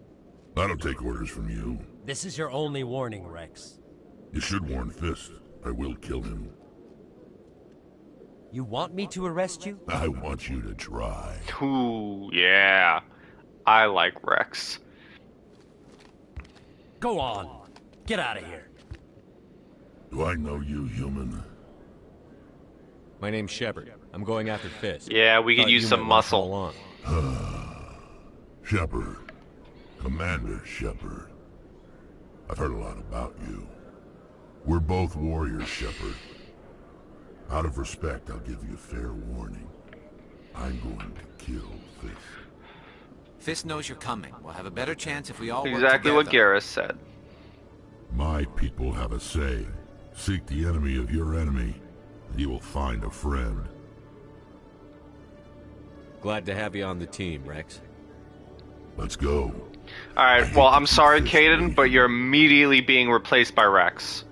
I don't take orders from you. This is your only warning, Rex. You should warn Fist. I will kill him. You want me to arrest you? I want you to try. Ooh, yeah. I like Rex. Go on. Get out of here. Do I know you, human? My name's Shepard. I'm going after Fist. Yeah, we could use some muscle. Shepard. Commander Shepard. I've heard a lot about you. We're both warriors, Shepard. Out of respect, I'll give you a fair warning. I'm going to kill Fist. Fist knows you're coming. We'll have a better chance if we all work Exactly what together. Garrus said. My people have a say. Seek the enemy of your enemy, and you will find a friend. Glad to have you on the team, Rex. Let's go. Alright, well, I'm sorry, Kaidan, but you're immediately being replaced by Rex.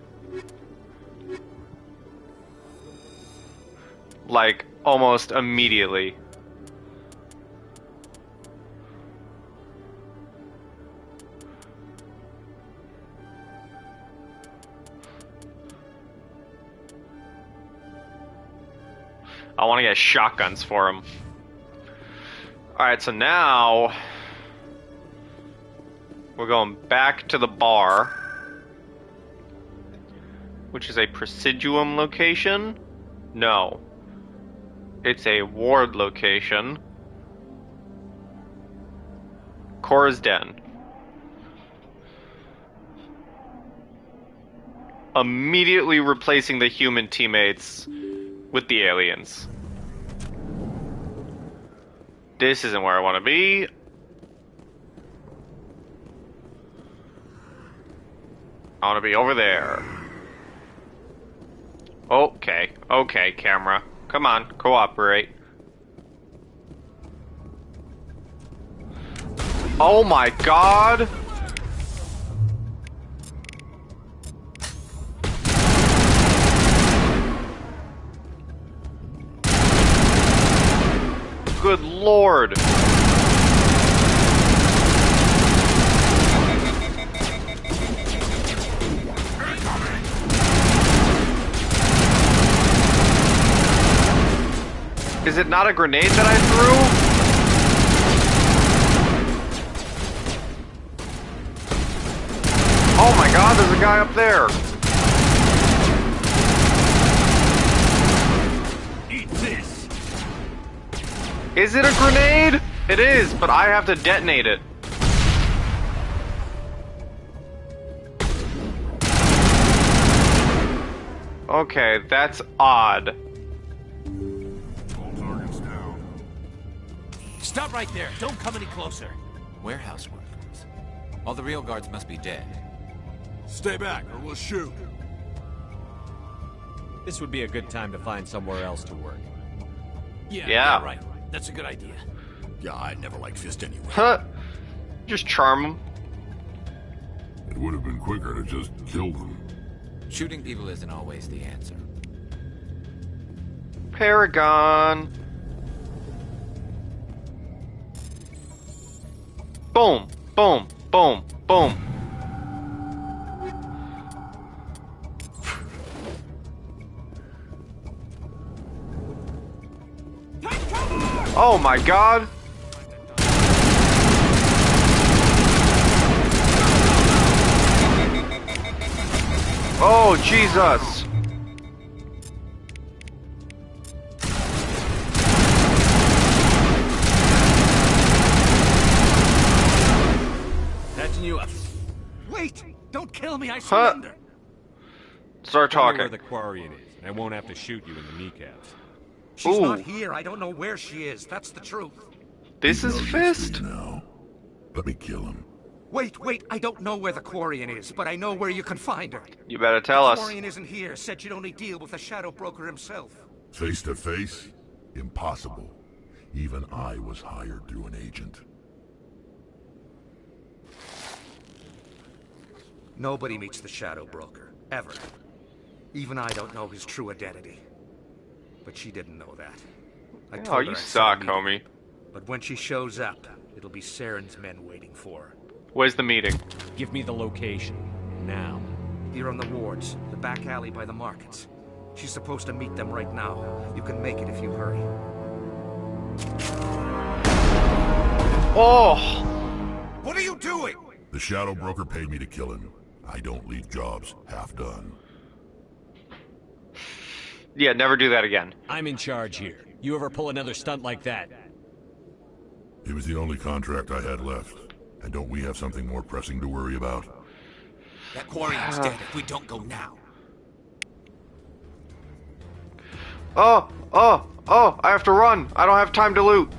Like, almost immediately. I want to get shotguns for him. Alright, so now we're going back to the bar, which is a Presidium location. No. It's a ward location. Cora's Den. Immediately replacing the human teammates with the aliens. This isn't where I want to be. I want to be over there. Okay, okay, camera. Come on, cooperate. Oh my god! Good lord! Is it not a grenade that I threw? Oh my god, there's a guy up there! Eat this! Is it a grenade? It is, but I have to detonate it. Okay, that's odd. Stop right there. Don't come any closer. Warehouse workers. All the real guards must be dead. Stay back, or we'll shoot. This would be a good time to find somewhere else to work. Yeah, right. That's a good idea. Yeah, I never liked Fist anyway. Huh? Just charm them. It would have been quicker to just kill them. Shooting people isn't always the answer. Paragon. Boom, boom, boom, boom. Oh my god. Oh Jesus. You up. Wait! Don't kill me, I surrender! Start Tell me talking. where the Quarian is, and I won't have to shoot you in the kneecaps. She's Ooh. not here. I don't know where she is. That's the truth. This is Fist? No. Let me kill him. Wait. I don't know where the Quarian is, but I know where you can find her. You better tell us. The Quarian isn't here. Said you'd only deal with the Shadow Broker himself. Face to face? Impossible. Even I was hired through an agent. Nobody meets the Shadow Broker. Ever. Even I don't know his true identity. But she didn't know that. I told Oh, her you I'd suck, send a homie. meeting. But when she shows up, it'll be Saren's men waiting for her. Where's the meeting? Give me the location. Now. Here on the wards, the back alley by the markets. She's supposed to meet them right now. You can make it if you hurry. Oh! What are you doing? The Shadow Broker paid me to kill him. I don't leave jobs half done. Yeah, never do that again. I'm in charge here. You ever pull another stunt like that? It was the only contract I had left. And don't we have something more pressing to worry about? That Quarian's dead if we don't go now. Oh! I have to run! I don't have time to loot!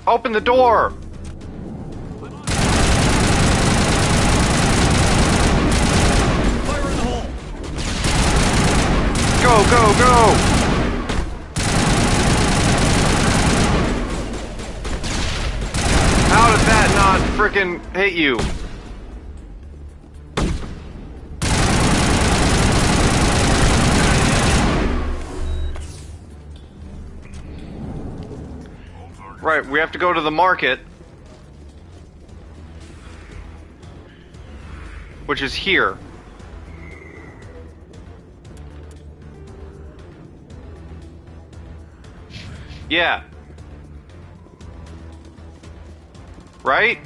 Open the door! Go! Go, go, go! How did that not frickin' hit you? Right, we have to go to the market. Which is here. Yeah. Right?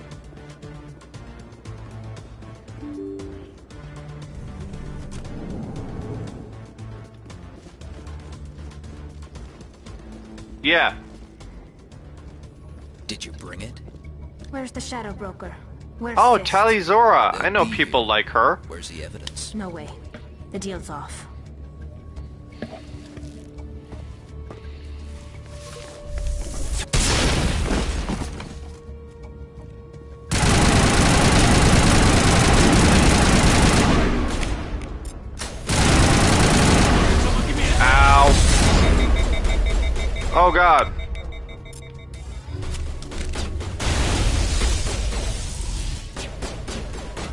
Yeah. Did you bring it? Where's the Shadow Broker? Where's Oh, Fist? Talizora. I know people like her. Where's the evidence? No way. The deal's off. Ow. Oh god.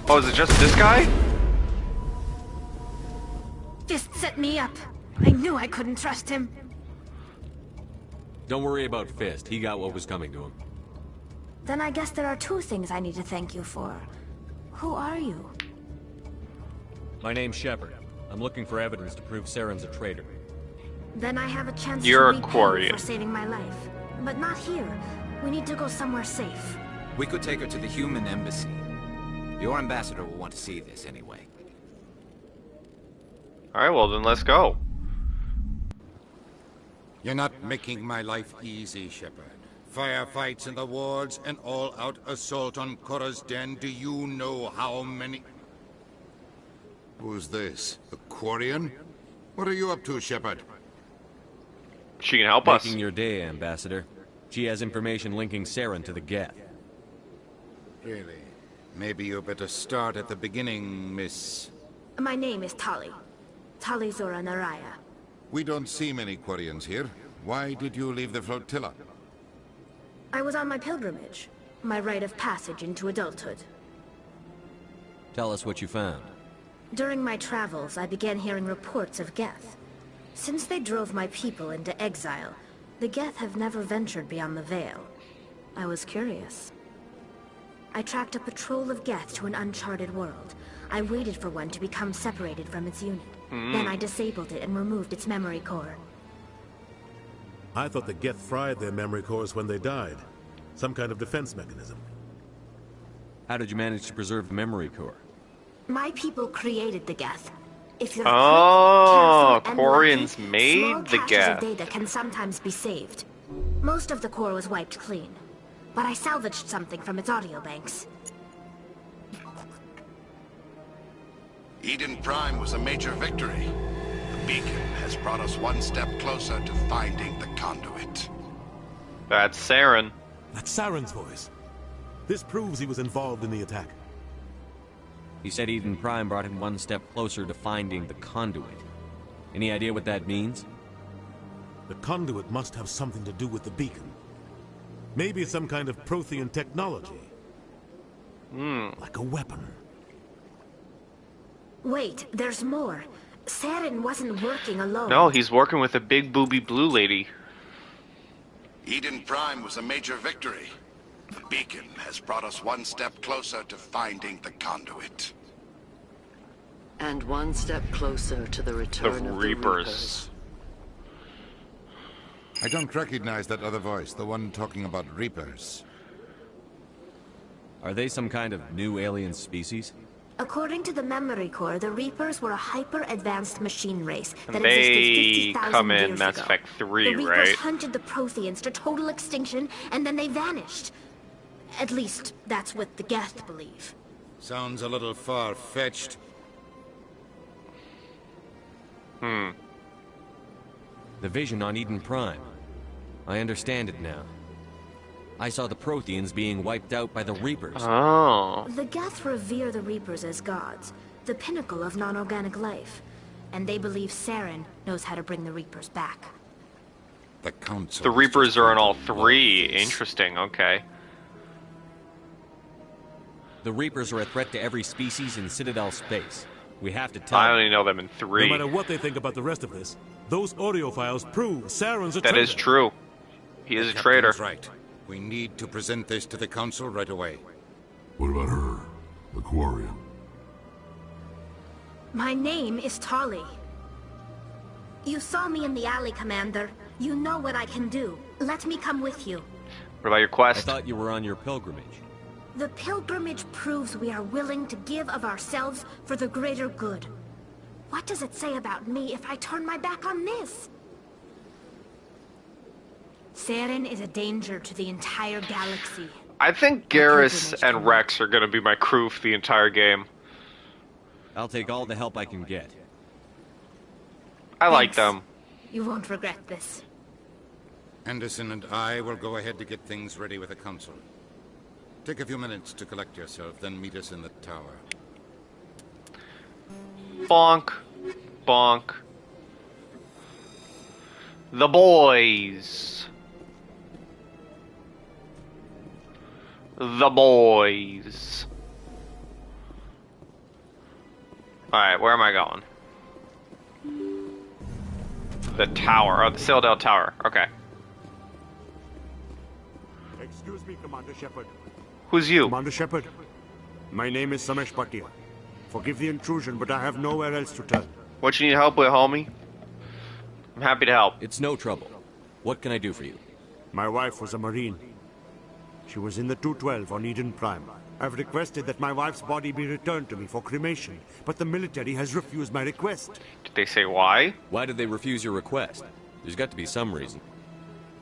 Oh, is it just this guy? Fist set me up. I knew I couldn't trust him. Don't worry about Fist. He got what was coming to him. Then I guess there are two things I need to thank you for. Who are you? My name's Shepard. I'm looking for evidence to prove Saren's a traitor. Then I have a chance You're to a repay Quarian. you for saving my life. But not here. We need to go somewhere safe. We could take her to the human embassy. Your ambassador will want to see this anyway. Alright, well then let's go. You're not making my life easy, Shepard. Firefights in the wards, an all-out assault on Korra's den. Do you know how many... Who's this? The Quarian? What are you up to, Shepard? She can help us. Making your day, Ambassador. She has information linking Saren to the Geth. Really? Maybe you better start at the beginning, Miss... My name is Tali. Talizora Naraya. We don't see many Quarians here. Why did you leave the flotilla? I was on my pilgrimage. My rite of passage into adulthood. Tell us what you found. During my travels, I began hearing reports of Geth. Since they drove my people into exile, the Geth have never ventured beyond the Veil. I was curious. I tracked a patrol of Geth to an uncharted world. I waited for one to become separated from its unit. Then I disabled it and removed its memory core. I thought the Geth fried their memory cores when they died. Some kind of defense mechanism. How did you manage to preserve the memory core? My people created the Geth. If you're Oh, careful and Quarians lucky, made small the caches Geth. of data can sometimes be saved. Most of the core was wiped clean, but I salvaged something from its audio banks. Eden Prime was a major victory. The beacon has brought us one step closer to finding the conduit. That's Saren. That's Saren's voice. This proves he was involved in the attack. He said Eden Prime brought him one step closer to finding the conduit. Any idea what that means? The conduit must have something to do with the beacon. Maybe some kind of Prothean technology. Like a weapon. Wait, there's more. Saren wasn't working alone. No, he's working with a big booby blue lady. Eden Prime was a major victory. The beacon has brought us one step closer to finding the conduit. And one step closer to the return of the Reapers. I don't recognize that other voice, the one talking about Reapers. Are they some kind of new alien species? According to the memory core, the Reapers were a hyper-advanced machine race that And existed they 50,000 come in years Mass ago. Effect 3, the Reapers right? hunted the Protheans to total extinction, and then they vanished. At least, that's what the Geth believe. Sounds a little far-fetched. The vision on Eden Prime. I understand it now. I saw the Protheans being wiped out by the Reapers. Oh. The Geth revere the Reapers as gods, the pinnacle of non-organic life. and they believe Saren knows how to bring the Reapers back. The Council. The Reapers are in all three. Interesting, okay. – The Reapers are a threat to every species in Citadel space. We have to tell I them. only know them in 3. No matter what they think about the rest of this, those audio files prove Saren's a That traitor. is true. He is a The traitor. Captain's right. We need to present this to the Council right away. What about her? The Quarian? My name is Tali. You saw me in the alley, Commander. You know what I can do. Let me come with you. What about your quest? I thought you were on your pilgrimage. The pilgrimage proves we are willing to give of ourselves for the greater good. What does it say about me if I turn my back on this? Saren is a danger to the entire galaxy. I think Garrus and Rex are going to be my crew for the entire game. I'll take all the help I can get. I like them. You won't regret this. Anderson and I will go ahead to get things ready with the Council. Take a few minutes to collect yourself, then meet us in the tower. Bonk. Bonk. The boys. The boys. Alright, where am I going? The tower. Oh, the Citadel Tower. Okay. Excuse me, Commander Shepard. Who's you? Commander Shepard. My name is Samesh Bhatia. Forgive the intrusion, but I have nowhere else to turn. What you need help with, homie? I'm happy to help. It's no trouble. What can I do for you? My wife was a Marine. She was in the 212 on Eden Prime. I've requested that my wife's body be returned to me for cremation, but the military has refused my request. Did they say why? Why did they refuse your request? There's got to be some reason.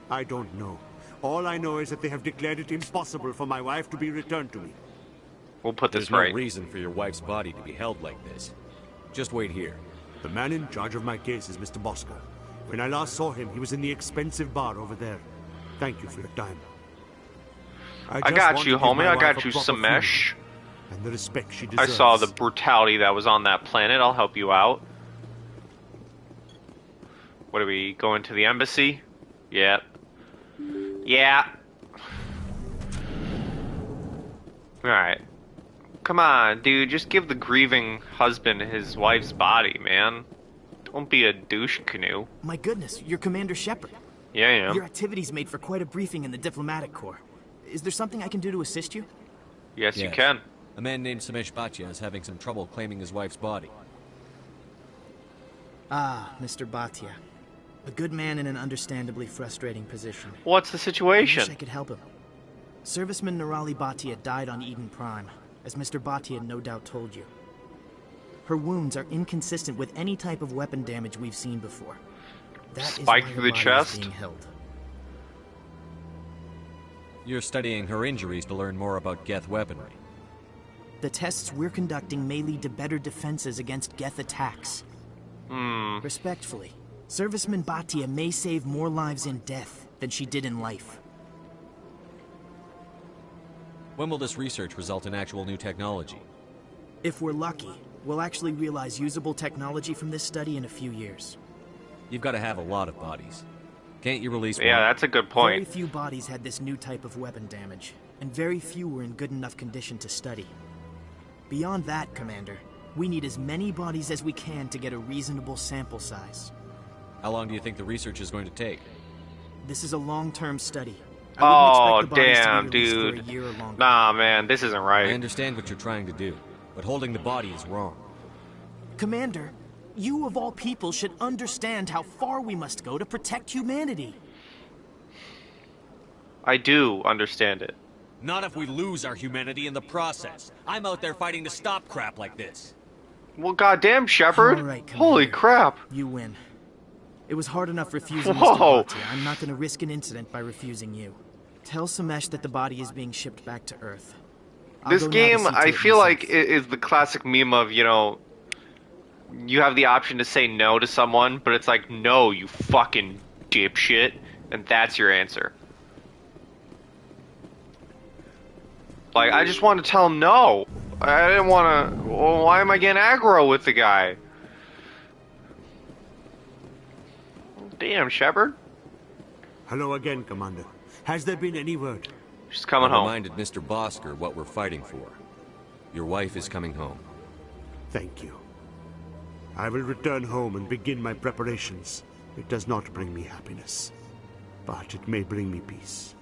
I don't know. All I know is that they have declared it impossible for my wife to be returned to me. We'll put this There's right. no reason for your wife's body to be held like this. Just wait here. The man in charge of my case is Mr. Bosca. When I last saw him, he was in the expensive bar over there. Thank you for your time. I got you, homie. I got you, Samesh. And the respect she I deserves. saw the brutality that was on that planet. I'll help you out. What are we going to the embassy? Yeah. Yeah. Alright. Come on, dude. Just give the grieving husband his wife's body, man. Don't be a douche canoe. My goodness, you're Commander Shepard. Yeah, I am. Your activities made for quite a briefing in the diplomatic corps. Is there something I can do to assist you? Yes, you can. A man named Samesh Bhatia is having some trouble claiming his wife's body. Ah, Mr. Bhatia. A good man in an understandably frustrating position. What's the situation? I wish I could help him. Serviceman Nirali Bhatia died on Eden Prime, as Mr. Bhatia no doubt told you. Her wounds are inconsistent with any type of weapon damage we've seen before. That Spike is why through her the body is chest? being held. You're studying her injuries to learn more about Geth weaponry. The tests we're conducting may lead to better defenses against Geth attacks. Respectfully, Serviceman Bhatia may save more lives in death than she did in life. When will this research result in actual new technology? If we're lucky, we'll actually realize usable technology from this study in a few years. You've got to have a lot of bodies. Can't you release one? Yeah, that's a good point. Very few bodies had this new type of weapon damage, and very few were in good enough condition to study. Beyond that, Commander, we need as many bodies as we can to get a reasonable sample size. How long do you think the research is going to take? This is a long-term study. Oh, damn, dude. Nah, man, this isn't right. I understand what you're trying to do, but holding the body is wrong. Commander, you of all people should understand how far we must go to protect humanity. I do understand it. Not if we lose our humanity in the process. I'm out there fighting to stop crap like this. Well, goddamn, Shepard. All right, Holy crap. You win. It was hard enough refusing Whoa. Mr. Bhatia. I'm not going to risk an incident by refusing you. Tell Samesh that the body is being shipped back to Earth. I'll This go now to game, see to I it feel myself. like, is the classic meme of, you know, you have the option to say no to someone, but it's like, no, you fucking dipshit, and that's your answer. Like, I just want to tell him no. I didn't want to... Well, why am I getting aggro with the guy? Damn, Shepard. Hello again, Commander. Has there been any word? She's coming I home. reminded Mr. Bosker what we're fighting for. Your wife is coming home. Thank you. I will return home and begin my preparations. It does not bring me happiness, but it may bring me peace.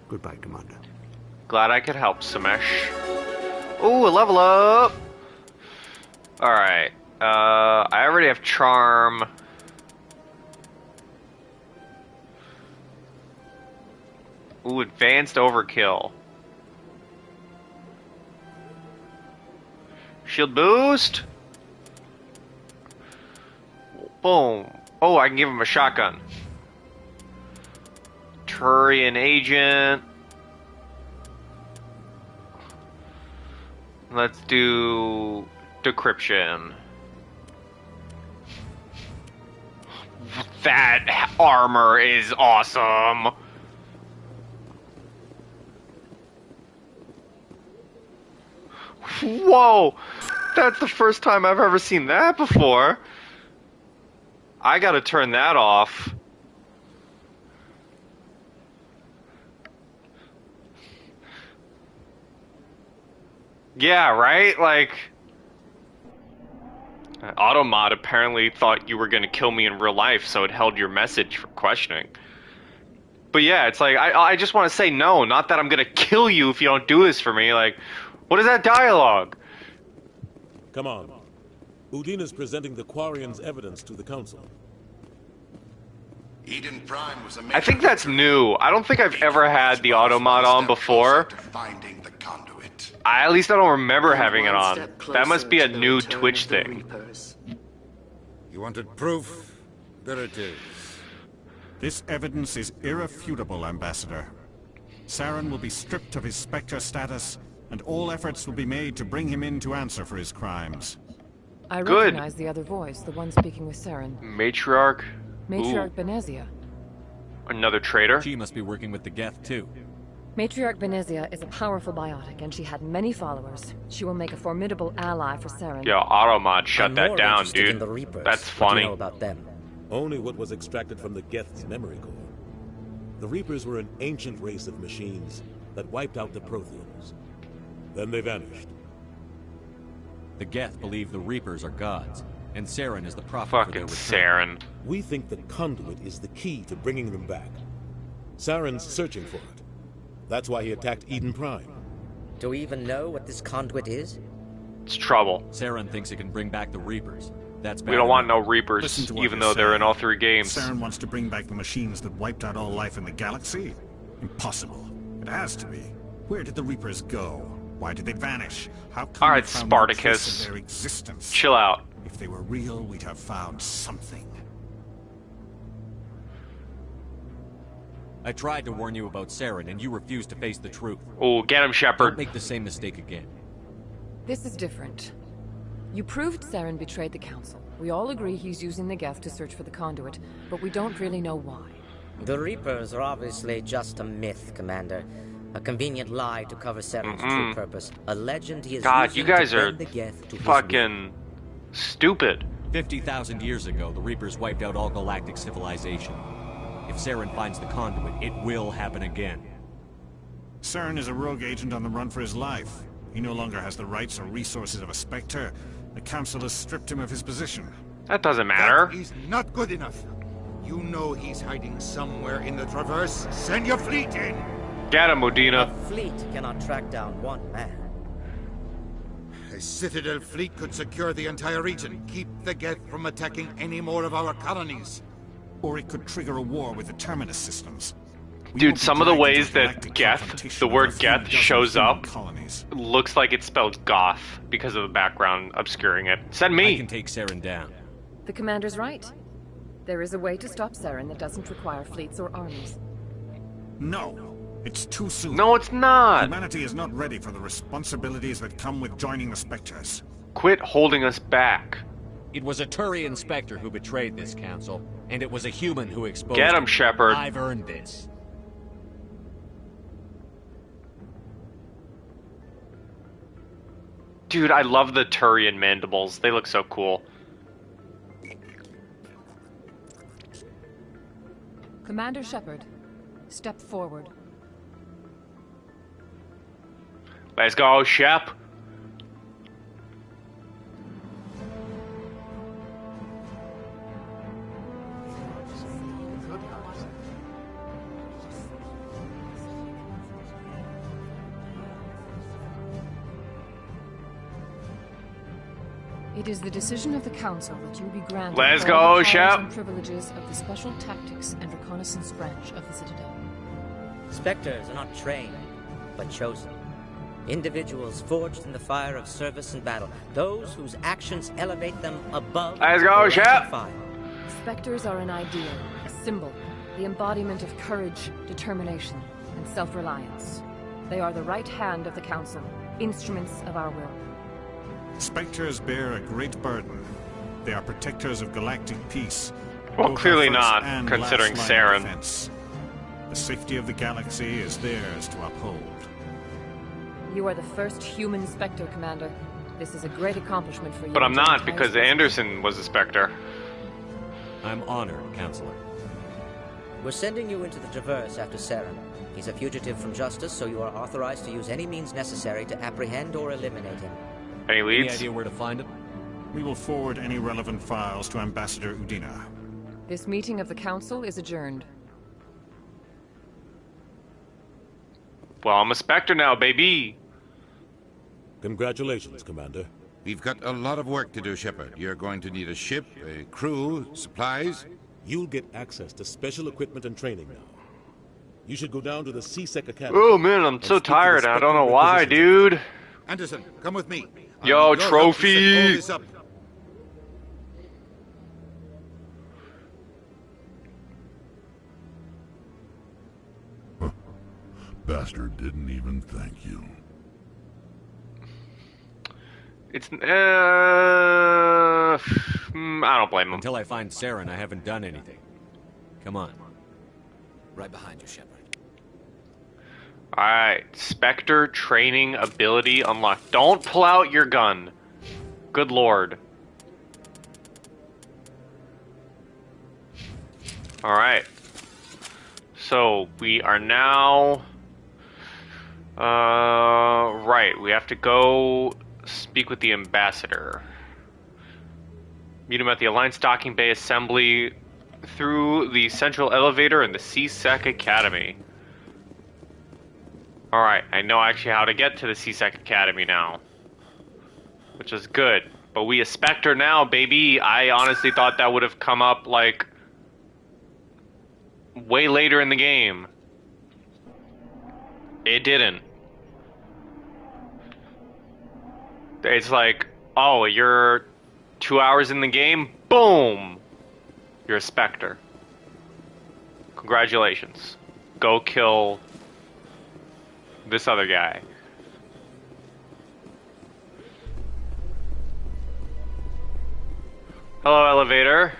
Goodbye, Commander. Glad I could help, Samesh. Ooh, a level up! Alright. I already have Charm. Ooh, Advanced Overkill. Shield boost. Boom. Oh, I can give him a shotgun. Turian Agent. Let's do Decryption. That armor is awesome. Whoa! That's the first time I've ever seen that before. I gotta turn that off. Yeah, right? Like, Automod apparently thought you were gonna kill me in real life, so it held your message for questioning. But yeah, it's like, I just want to say no, not that I'm gonna kill you if you don't do this for me. Like, what is that dialogue? Come on. Udina's presenting the Quarian's evidence to the Council. Eden Prime was a I think that's new. I don't think I've ever had the Automod on before. finding the conduit. At least I don't remember having it on. That must be a new Twitch thing. You wanted proof? There it is. This evidence is irrefutable, Ambassador. Saren will be stripped of his Spectre status, and all efforts will be made to bring him in to answer for his crimes. I recognize the other voice, the one speaking with Saren. Matriarch? Matriarch Benezia. Another traitor? She must be working with the Geth, too. Matriarch Benezia is a powerful biotic, and she had many followers. She will make a formidable ally for Saren. Yo, Automod, shut I'm that more down, interested in dude. the Reapers. That's What do funny. you know about them? Only what was extracted from the Geth's memory core. The Reapers were an ancient race of machines that wiped out the Protheans. Then they vanished. The Geth believe the Reapers are gods, and Saren is the prophet Fucking for their return. Saren. We think the conduit is the key to bringing them back. Saren's searching for it. That's why he attacked Eden Prime. Do we even know what this conduit is? It's trouble. Saren thinks it can bring back the Reapers. That's bad We don't want enough. no Reapers, Listen to what even you're though they're saying. in all three games. Saren wants to bring back the machines that wiped out all life in the galaxy? Impossible. It has to be. Where did the Reapers go? Why did they vanish? How come Alright, we found no trace Spartacus. of their existence? Chill out. If they were real, we'd have found something. I tried to warn you about Saren, and you refused to face the truth. Oh, get him, Shepard. Don't make the same mistake again. This is different. You proved Saren betrayed the Council. We all agree he's using the Geth to search for the conduit, but we don't really know why. The Reapers are obviously just a myth, Commander. A convenient lie to cover Saren's true purpose. A legend he is God, using you guys to are bend the Geth to his fucking stupid. 50,000 years ago, the Reapers wiped out all galactic civilization. If Saren finds the conduit, it will happen again. Saren is a rogue agent on the run for his life. He no longer has the rights or resources of a Spectre. The Council has stripped him of his position. That doesn't matter. That is not good enough. You know he's hiding somewhere in the Traverse. Send your fleet in! Get him, Udina. A fleet cannot track down one man. A Citadel fleet could secure the entire region, keep the Geth from attacking any more of our colonies. Or it could trigger a war with the Terminus systems. Dude, some of the ways that Geth, the word Geth shows up, looks like it's spelled goth because of the background obscuring it. Send me! I can take Saren down. The Commander's right. There is a way to stop Saren that doesn't require fleets or armies. No. It's too soon. No, it's not. Humanity is not ready for the responsibilities that come with joining the Spectres. Quit holding us back. It was a Turian Spectre who betrayed this council, and it was a human who exposed Get him, it. Shepard. I've earned this. Dude, I love the Turian mandibles. They look so cool. Commander Shepard, step forward. Let's go, Shep. It is the decision of the Council that you be granted Let's all go, the powers Shep. and privileges of the Special Tactics and Reconnaissance Branch of the Citadel. Spectres are not trained, but chosen. Individuals forged in the fire of service and battle. Those whose actions elevate them above Let's go, the rank Shep. and file. Spectres are an ideal, a symbol, the embodiment of courage, determination, and self-reliance. They are the right hand of the Council, instruments of our will. Spectres bear a great burden. They are protectors of galactic peace. Well, both clearly our first not, and considering last line of Saren. defense. The safety of the galaxy is theirs to uphold. You are the first human Spectre, Commander. This is a great accomplishment for you. But I'm and your not, entire because species. Anderson was a Spectre. I'm honored, Counselor. We're sending you into the Traverse after Saren. He's a fugitive from justice, so you are authorized to use any means necessary to apprehend or eliminate him. Any leads? Any idea where to find him? We will forward any relevant files to Ambassador Udina. This meeting of the Council is adjourned. Well, I'm a Spectre now, baby. Congratulations, Commander. We've got a lot of work to do, Shepard. You're going to need a ship, a crew, supplies. You'll get access to special equipment and training now. You should go down to the C-Sec Academy. Oh man, I'm so tired. I don't know why, dude. Anderson, come with me. Yo, You'll have to set all trophy. this up. Bastard didn't even thank you. It's I don't blame him. Until I find Saren, I haven't done anything. Come on. Right behind you, Shepard. Alright, Spectre training ability unlocked. Don't pull out your gun. Good lord. Alright. So, we are now... right, we have to go speak with the ambassador. Meet him at the Alliance Docking Bay Assembly through the central elevator in the C-Sec Academy. Alright, I know actually how to get to the C-Sec Academy now. Which is good. But we a Spectre now, baby. I honestly thought that would have come up, like, way later in the game. It didn't. It's like, oh, you're 2 hours in the game? Boom! You're a Spectre. Congratulations. Go kill this other guy. Hello, elevator.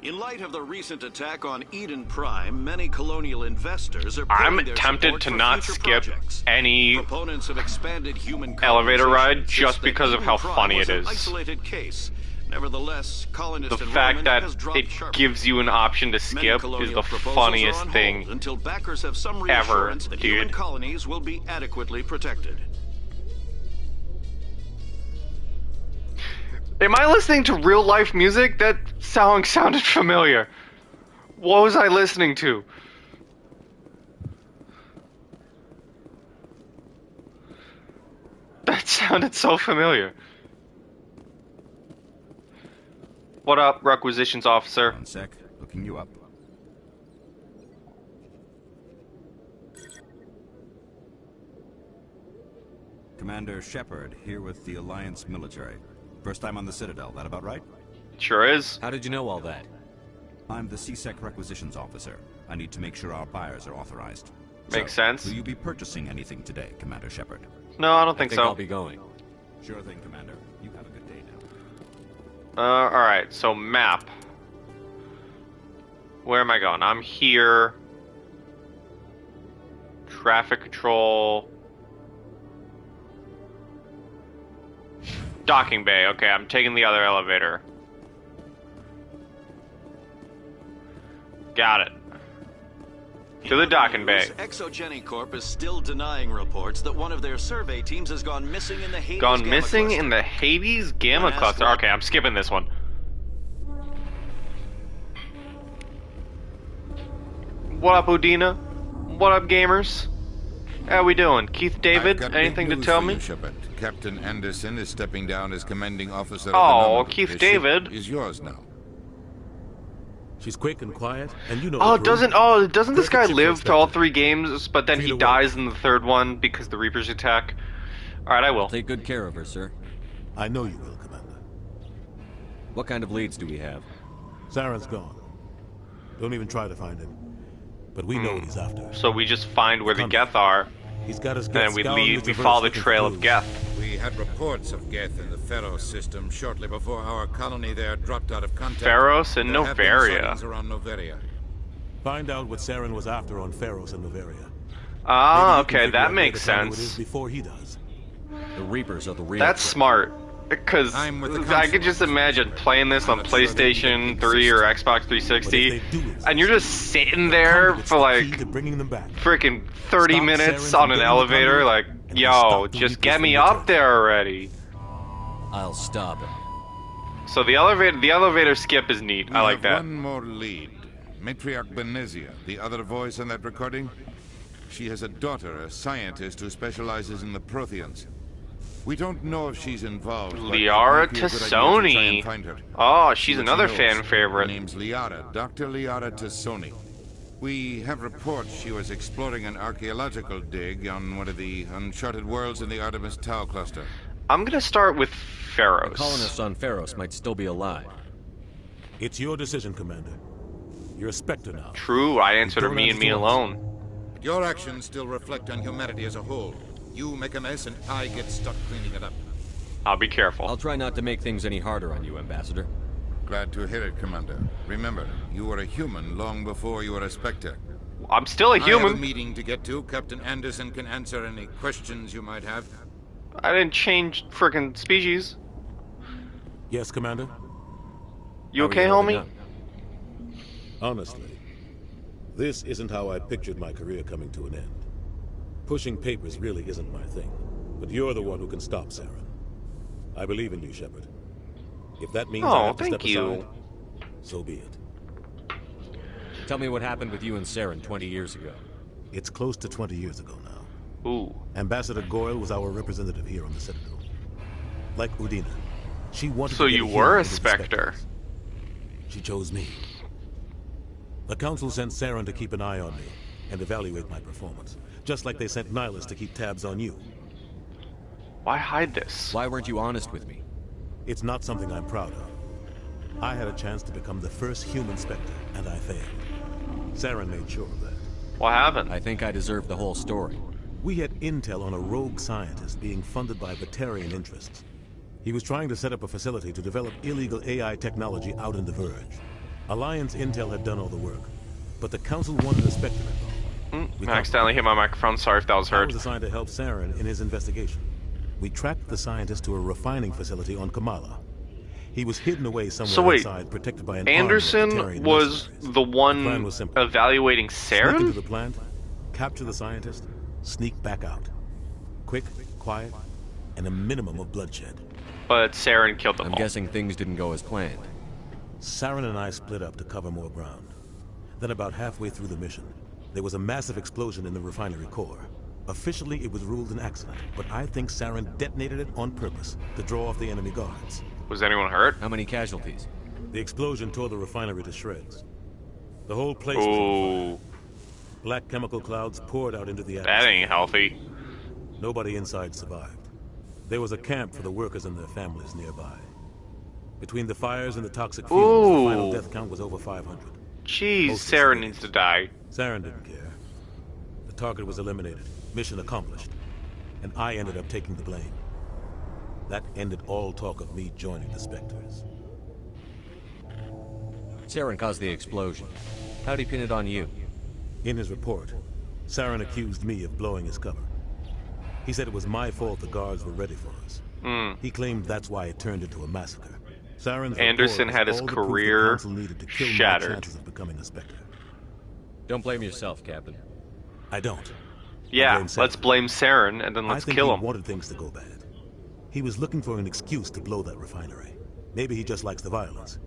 In light of the recent attack on Eden Prime, many colonial investors are putting I'm their tempted support to for not future skip projects. any Proponents of expanded human elevator ride colonization just insist that because of Eden how Prime funny was it an is. Isolated case. Nevertheless, colonist The fact enrollment that has dropped it sharply. gives you an option to Many skip is colonial the proposals funniest are on thing hold until backers have some ever, reassurance that human dude. colonies will be adequately protected. Am I listening to real life music? That song sounded familiar. What was I listening to? That sounded so familiar. What up, requisitions officer? One sec, looking you up. Commander Shepard, here with the Alliance military. First time on the Citadel, that about right? Sure is. How did you know all that? I'm the C-Sec requisitions officer. I need to make sure our buyers are authorized. Makes sense. Will you be purchasing anything today, Commander Shepard? No, I don't think so. I'll be going. Sure thing, Commander. You have a good day now. Alright, so map. Where am I going? I'm here. Traffic control. Docking bay. Okay, I'm taking the other elevator. Got it. To the docking bay. Exogeny Corp is still denying reports that one of their survey teams has gone missing in the Hades Gone Gamma missing cluster. in the Hades Gamma Cluster. Okay, I'm skipping this one. What up, Udina? What up, gamers? How we doing? Keith David, anything to tell me? Shepard. Captain Anderson is stepping down as commanding officer. Oh, of the Keith The David. ship is yours now. She's quick and quiet, and you know. Oh, the crew. doesn't this guy Perfect ship live to all inspector. 3 games, but then he dies in the 3rd one because the Reapers attack? Alright, I will. Take good care of her, sir. I know you will, Commander. What kind of leads do we have? Saren's gone. Don't even try to find him. But we know what he's after. So we just find where the Geth are, He's got his and Geth we scouring we the follow the traverse trail looking of for Geth. We had reports of Geth in the Pharos system shortly before our colony there dropped out of contact. Pharos and There have been Noveria. sightings around Noveria. Find out what Saren was after on Pharos and Noveria. Ah, Maybe you can okay, figure that out where makes to find who it is sense. before he does. The Reapers are the real. That's smart. Because I'm with the I could council. just imagine playing this on PlayStation 3 or Xbox 360, and you're just sitting there for like to bringing them back. freaking 30 Stop minutes Saren on from an getting elevator, the like, and yo, stop the just Reapers get from me returning. up there already. I'll stop him. So the elevator skip is neat. We I like have that. one more lead. Matriarch Benezia, the other voice in that recording. She has a daughter, a scientist who specializes in the Protheans. We don't know if she's involved. but it Liara might be a good idea to try Tassoni. and find her. Oh, See she's what another she fan knows. favorite. Her name's Liara, Dr. Liara Tassoni. We have reports she was exploring an archaeological dig on one of the uncharted worlds in the Artemis Tau cluster. I'm gonna start with The Pharos. colonists on Pharos might still be alive. It's your decision, Commander. You're a Spectre now. True, I answered her don't me have and to me do alone. But your actions still reflect on humanity as a whole. You make a mess and I get stuck cleaning it up. I'll be careful. I'll try not to make things any harder on you, Ambassador. Glad to hear it, Commander. Remember, you were a human long before you were a Spectre. I'm still a I have a human. meeting to get to. Captain Anderson can answer any questions you might have. I didn't change frickin' species. Yes, Commander? You How are okay, you holding homie? up? Honestly, this isn't how I pictured my career coming to an end. Pushing papers really isn't my thing, but you're the one who can stop Saren. I believe in you, Shepard. If that means I Oh, have to thank step you. aside, so be it. Tell me what happened with you and Saren 20 years ago. It's close to 20 years ago now. Ooh. Ambassador Goyle was our representative here on the Citadel. Like Udina, she wanted So to get you a were hearing a into the Spectre. Spectres. She chose me. The Council sent Saren to keep an eye on me and evaluate my performance, just like they sent Nihilus to keep tabs on you. Why hide this? Why weren't you honest with me? It's not something I'm proud of. I had a chance to become the first human Spectre, and I failed. Saren made sure of that. What happened? I think I deserve the whole story. We had intel on a rogue scientist being funded by Batarian interests. He was trying to set up a facility to develop illegal AI technology out in the Verge. Alliance intel had done all the work, but the Council wanted a Spectre involved. We I accidentally hit my microphone. Sorry if that was I heard. was assigned to help Saren in his investigation. We tracked the scientist to a refining facility on Kamala. He was hidden away somewhere So wait, inside, protected by an army of Anderson Batarian was mercenaries. the one plan was simple. evaluating Sneak into Saren? the plant, capture the scientist, sneak back out. Quick, quiet, and a minimum of bloodshed. But Saren killed them I'm all. guessing things didn't go as planned. Saren and I split up to cover more ground. Then about halfway through the mission, there was a massive explosion in the refinery core. Officially, it was ruled an accident, but I think Saren detonated it on purpose to draw off the enemy guards. Was anyone hurt? How many casualties? The explosion tore the refinery to shreds. The whole place was on Ooh, fire. Black chemical clouds poured out into the that atmosphere. ain't healthy. Nobody inside survived. There was a camp for the workers and their families nearby. Between the fires and the toxic fumes, the final Ooh. death count was over 500. Jeez, Most Saren of needs to die. Saren didn't care. The target was eliminated, mission accomplished, and I ended up taking the blame. That ended all talk of me joining the Spectres. Saren caused the explosion. How'd he pin it on you? In his report, Saren accused me of blowing his cover. He said it was my fault the guards were ready for us. He claimed that's why it turned into a massacre. Saren's Anderson report was had his all the proof the career Council needed to kill my shattered. chances of becoming a Spectre. Don't blame yourself, Captain. I don't. Yeah, let's blame Saren and then let's kill him. He wanted things to go bad. He was looking for an excuse to blow that refinery. Maybe he just likes the violence.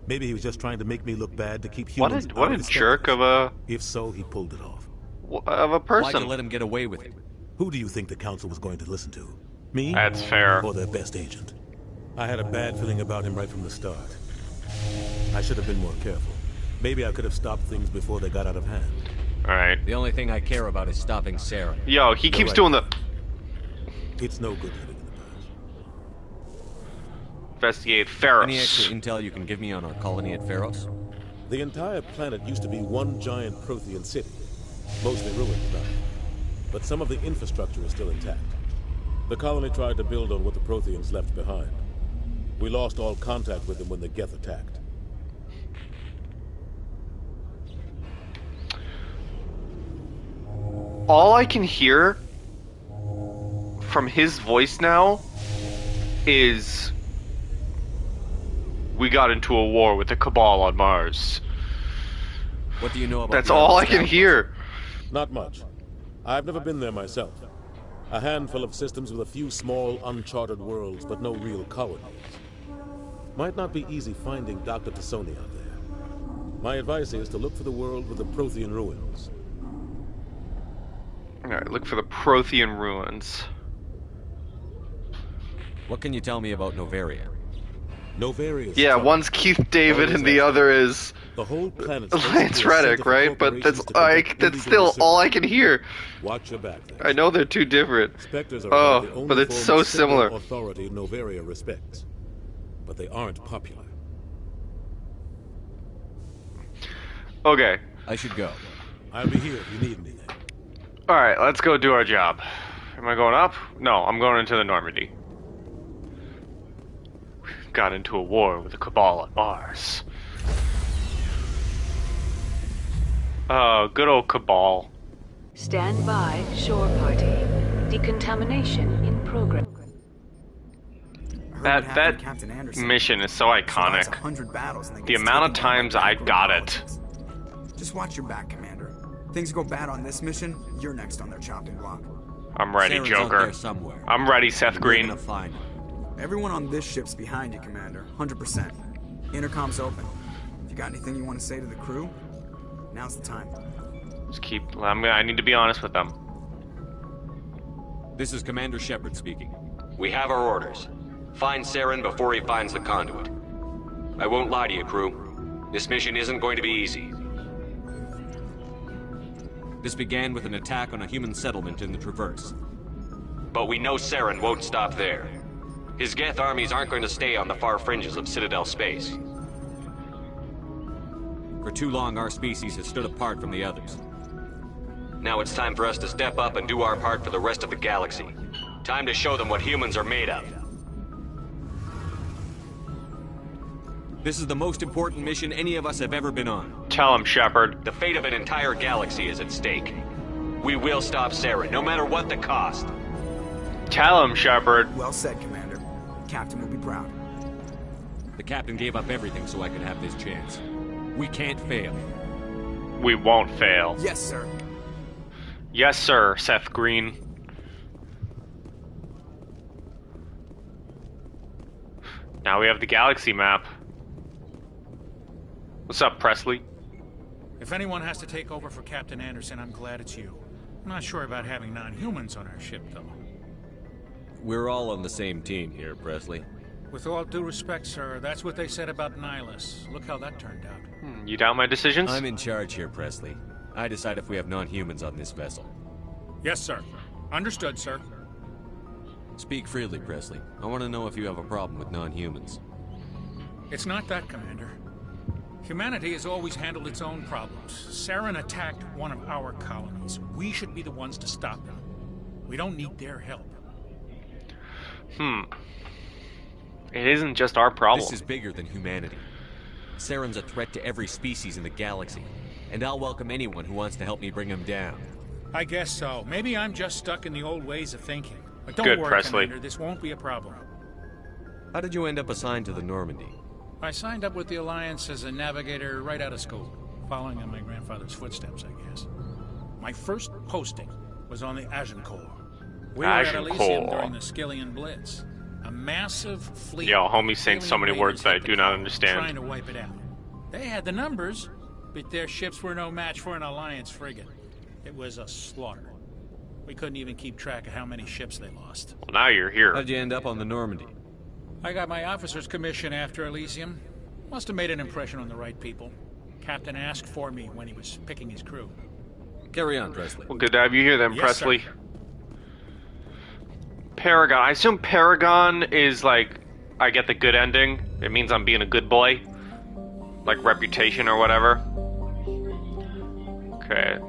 Maybe he was just trying to make me look bad to keep humans out of What a jerk of a... If so, he pulled it off. Of a person. Why'd you let him get away with it? Who do you think the council was going to listen to? Me? That's fair. Or their best agent? I had a bad feeling about him right from the start. I should have been more careful. Maybe I could have stopped things before they got out of hand. Alright. The only thing I care about is stopping Sarah. Yo, he keeps doing the... It's no good living in the past. Investigate Pharos. Any extra intel you can give me on our colony at Pharos? The entire planet used to be one giant Prothean city. Mostly ruined now. But some of the infrastructure is still intact. The colony tried to build on what the Protheans left behind. We lost all contact with them when the Geth attacked. All I can hear from his voice now is we got into a war with the Cabal on Mars. What do you know about That's all I can hear. Not much. I've never been there myself. A handful of systems with a few small, uncharted worlds, but no real colonies. Might not be easy finding Dr. T'Soni out there. My advice is to look for the world with the Prothean ruins. Alright, look for the Prothean ruins. What can you tell me about Noveria? Noveria. Yeah, one's Keith David and the other is the whole planet. Lance Reddick, right? But that's still all I can hear. Watch your back. I know they're two different. Spectres are the only but it's so similar. Authority Noveria respects, but they aren't popular. Okay. I should go. I'll be here if you need anything. Alright, let's go do our job. Am I going up? No, I'm going into the Normandy. Got into a war with the Cabal on Mars. Oh, good old Cabal. Stand by, shore party. Decontamination in progress. That mission is so iconic. The amount of times I got it. Just watch your back, Commander. Things go bad on this mission, you're next on their chopping block. I'm ready, Saren's Joker. I'm ready, Seth Green. Everyone on this ship's behind you, Commander. 100%. Intercom's open. If you got anything you want to say to the crew, now's the time. Just keep... I need to be honest with them. This is Commander Shepard speaking. We have our orders. Find Saren before he finds the conduit. I won't lie to you, crew. This mission isn't going to be easy. This began with an attack on a human settlement in the Traverse. But we know Saren won't stop there. His Geth armies aren't going to stay on the far fringes of Citadel space. For too long, our species has stood apart from the others. Now it's time for us to step up and do our part for the rest of the galaxy. Time to show them what humans are made of. This is the most important mission any of us have ever been on. Tell him, Shepard. The fate of an entire galaxy is at stake. We will stop Saren, no matter what the cost. Tell him, Shepard. Well said, Commander. Captain will be proud. The captain gave up everything so I could have this chance. We can't fail. We won't fail. Yes, sir. Yes, sir, Seth Green. Now we have the galaxy map. What's up, Presley? If anyone has to take over for Captain Anderson, I'm glad it's you. I'm not sure about having non-humans on our ship, though. We're all on the same team here, Presley. With all due respect, sir, that's what they said about Nihilus. Look how that turned out. You doubt my decisions? I'm in charge here, Presley. I decide if we have non-humans on this vessel. Yes, sir. Understood, sir. Speak freely, Presley. I want to know if you have a problem with non-humans. It's not that, Commander. Humanity has always handled its own problems. Saren attacked one of our colonies. We should be the ones to stop him. We don't need their help. It isn't just our problem. This is bigger than humanity. Saren's a threat to every species in the galaxy, and I'll welcome anyone who wants to help me bring him down. I guess so. Maybe I'm just stuck in the old ways of thinking. But don't Good, worry, Presley. Commander, this won't be a problem. How did you end up assigned to the Normandy? I signed up with the Alliance as a navigator right out of school. Following in my grandfather's footsteps, I guess. My first posting was on the Agincourt. We were at Elysium during the Skillian Blitz. A massive fleet. Yo, homie's saying so many words that I do not understand. Trying to wipe it out. They had the numbers, but their ships were no match for an Alliance frigate. It was a slaughter. We couldn't even keep track of how many ships they lost. Well, now you're here. How'd you end up on the Normandy? I got my officer's commission after Elysium. Must have made an impression on the right people. Captain asked for me when he was picking his crew. Carry on, Presley. Well, good to have you here then, Yes, Presley. sir. Paragon. I assume Paragon is like, I get the good ending. It means I'm being a good boy. Like reputation or whatever. Okay.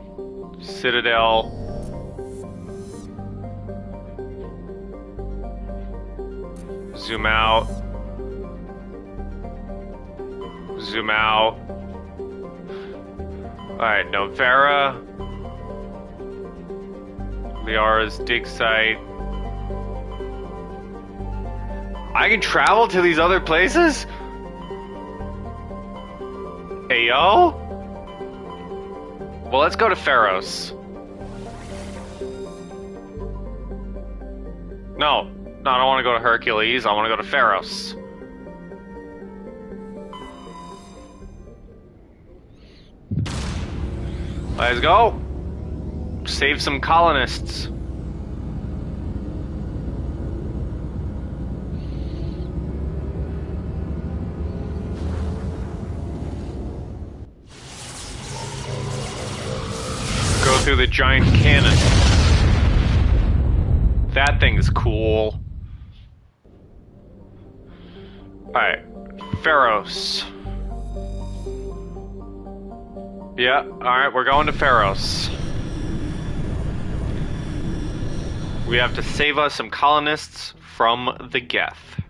Citadel. Zoom out. Zoom out. Alright, Novera. Liara's dig site. I can travel to these other places? Ayo? Well, let's go to Pharos. No, I don't want to go to Hercules. I want to go to Pharos. Let's go. Save some colonists. Go through the giant cannon. That thing is cool. Alright. Pharos. Yeah, alright, we're going to Pharos. We have to save us some colonists from the Geth.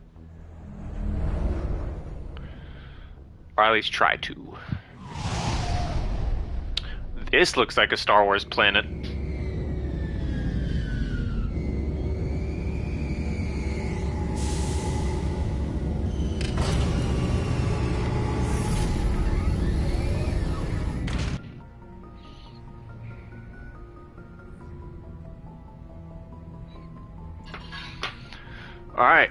Or at least try to. This looks like a Star Wars planet. Alright.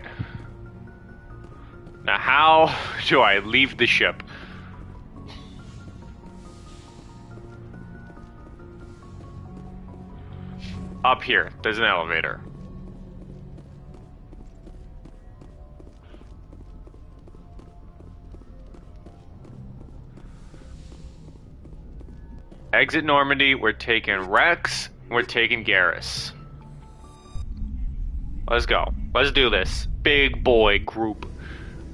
Now how do I leave the ship? Up here, there's an elevator. Exit Normandy, we're taking Rex, we're taking Garrus. Let's go. Let's do this. Big boy group.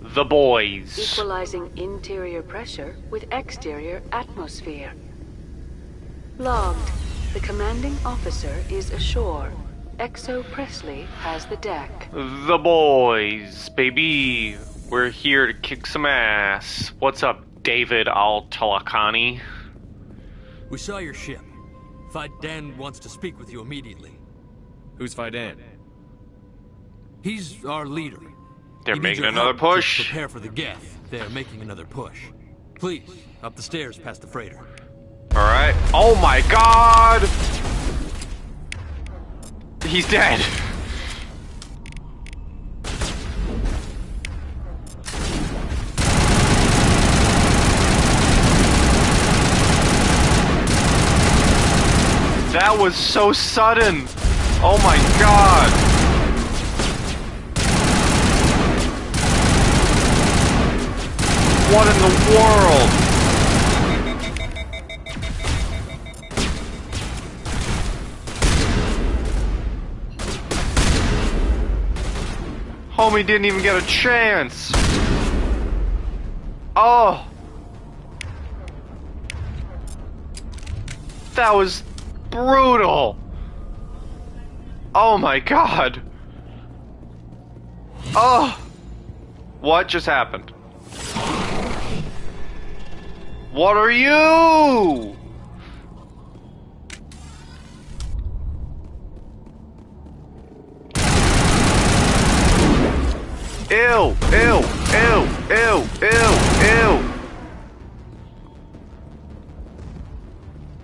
The boys. Equalizing interior pressure with exterior atmosphere. Logged. The commanding officer is ashore. Exo Presley has the deck. The boys, baby. We're here to kick some ass. What's up, David Al-Talakani? We saw your ship. Faidan wants to speak with you immediately. Who's Faidan? He's our leader. They're making another push. Prepare for the Geth. They're making another push. Please, up the stairs past the freighter. Alright. Oh my god! He's dead. That was so sudden. Oh my god. What in the world? Homie didn't even get a chance. Oh. That was brutal. Oh my god. Oh. What just happened? What are you? Ew, ew, ew, ew, ew, ew.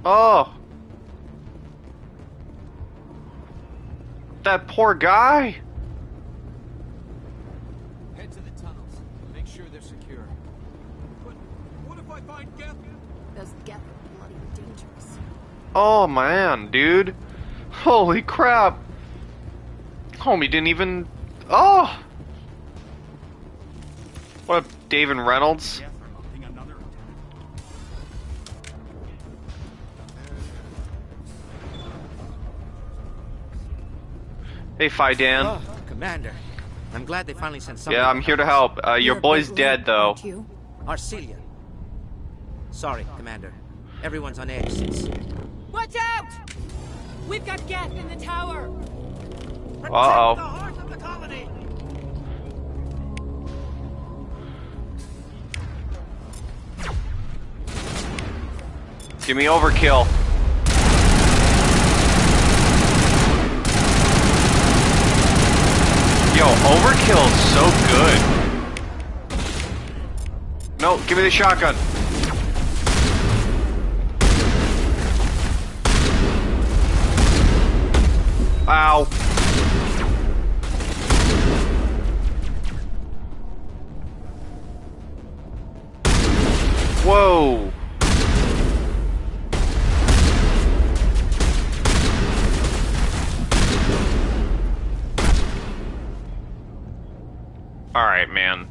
Oh. That poor guy. Head to the tunnels. Make sure they're secure. But what if I find Geth? Those Geth are bloody dangerous. Oh man, dude. Holy crap. Homie didn't even... Oh! What up, David Reynolds? Hey, Fidan. Oh, Commander. I'm glad they finally sent somebody. Yeah, I'm here to help. Your boy's dead, though. Arcelia. Sorry, Commander. Everyone's on edge since... Watch out! We've got Geth in the tower! Uh-oh. The heart of the colony! Give me overkill. Yo, overkill's so good. No, give me the shotgun. Ow. Whoa. All right, man.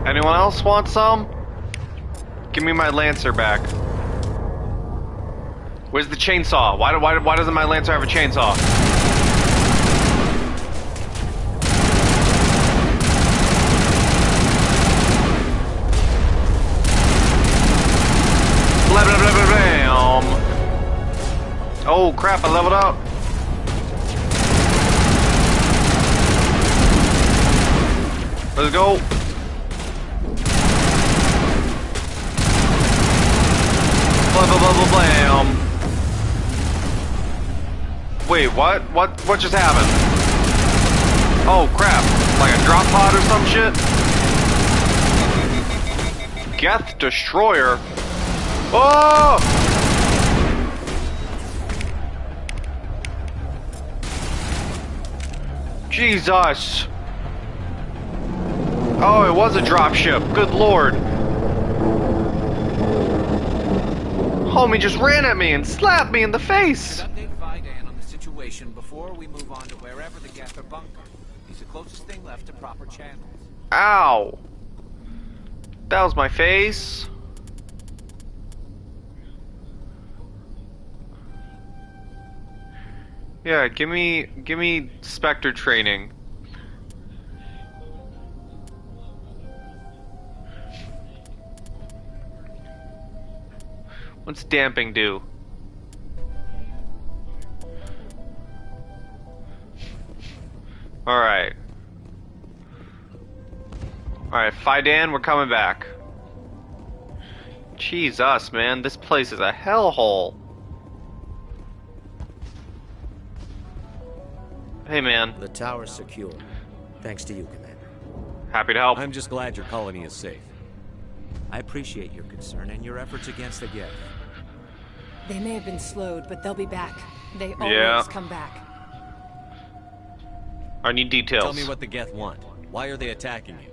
Anyone else want some? Give me my Lancer back. Where's the chainsaw? Why doesn't my Lancer have a chainsaw? Blah, blah, blah, blah, blah. Oh crap, I leveled up. Let's go. Blah, blah, blah, blah, blam. Wait, what? What just happened? Oh crap, like a drop pod or some shit? Geth Destroyer. Oh! Jesus! Oh, it was a dropship. Good lord. Homie just ran at me and slapped me in the face. Update Fidan on the situation before we move on to wherever the Geth are bunkered. He's the closest thing left to proper channels. Ow! That was my face. Yeah, give me Spectre training. What's damping do? Alright. Alright, Fidan, we're coming back. Jesus, man, this place is a hellhole. Hey, man. The tower's secure. Thanks to you, Commander. Happy to help. I'm just glad your colony is safe. I appreciate your concern and your efforts against the Geth. They may have been slowed, but they'll be back. They always come back. I need details. Tell me what the Geth want. Why are they attacking you?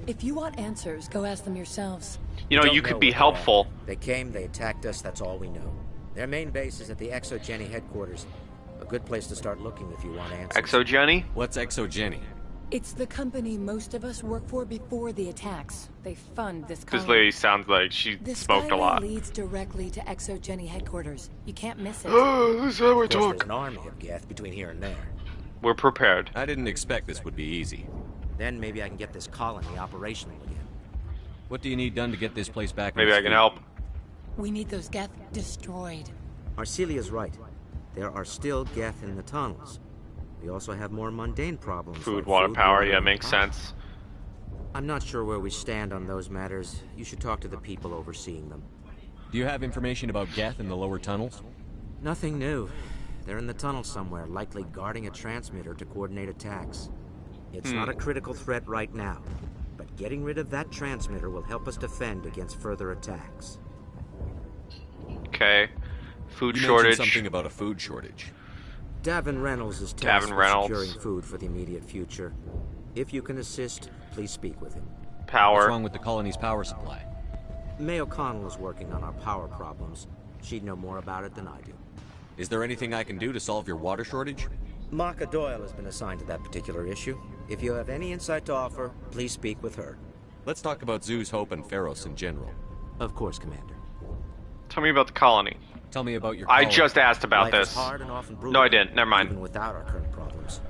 If you want answers, go ask them yourselves. You know, you could be helpful. They came, they attacked us, that's all we know. Their main base is at the Exogeny headquarters. A good place to start looking if you want answers. Exogeny? What's Exogeny? It's the company most of us work for before the attacks. They fund this colony. This lady sounds like she smoked a lot. This leads directly to Exogeny headquarters. You can't miss it. This is how we talk. There's an army of Geth between here and there. We're prepared. I didn't expect this would be easy. Then maybe I can get this colony operational again. What do you need done to get this place back? Maybe I can help. We need those Geth destroyed. Arcelia's right. There are still Geth in the tunnels. We also have more mundane problems. Food, like water, food, power, water, yeah, and makes power. sense. I'm not sure where we stand on those matters. You should talk to the people overseeing them. Do you have information about Geth in the lower tunnels? Nothing new. They're in the tunnel somewhere, likely guarding a transmitter to coordinate attacks. It's not a critical threat right now, but getting rid of that transmitter will help us defend against further attacks. Okay. Food you shortage. Mentioned something about a food shortage. Davin Reynolds is tasked with securing food for the immediate future. If you can assist, please speak with him. Power. What's wrong with the colony's power supply? May O'Connell is working on our power problems. She'd know more about it than I do. Is there anything I can do to solve your water shortage? Maka Doyle has been assigned to that particular issue. If you have any insight to offer, please speak with her. Let's talk about Zoo's Hope and Pharos in general. Of course, Commander. Tell me about the colony. Tell me about your colony. I just asked about Life this. is hard and often brutal, no, I didn't. Never mind. Even without our current problems.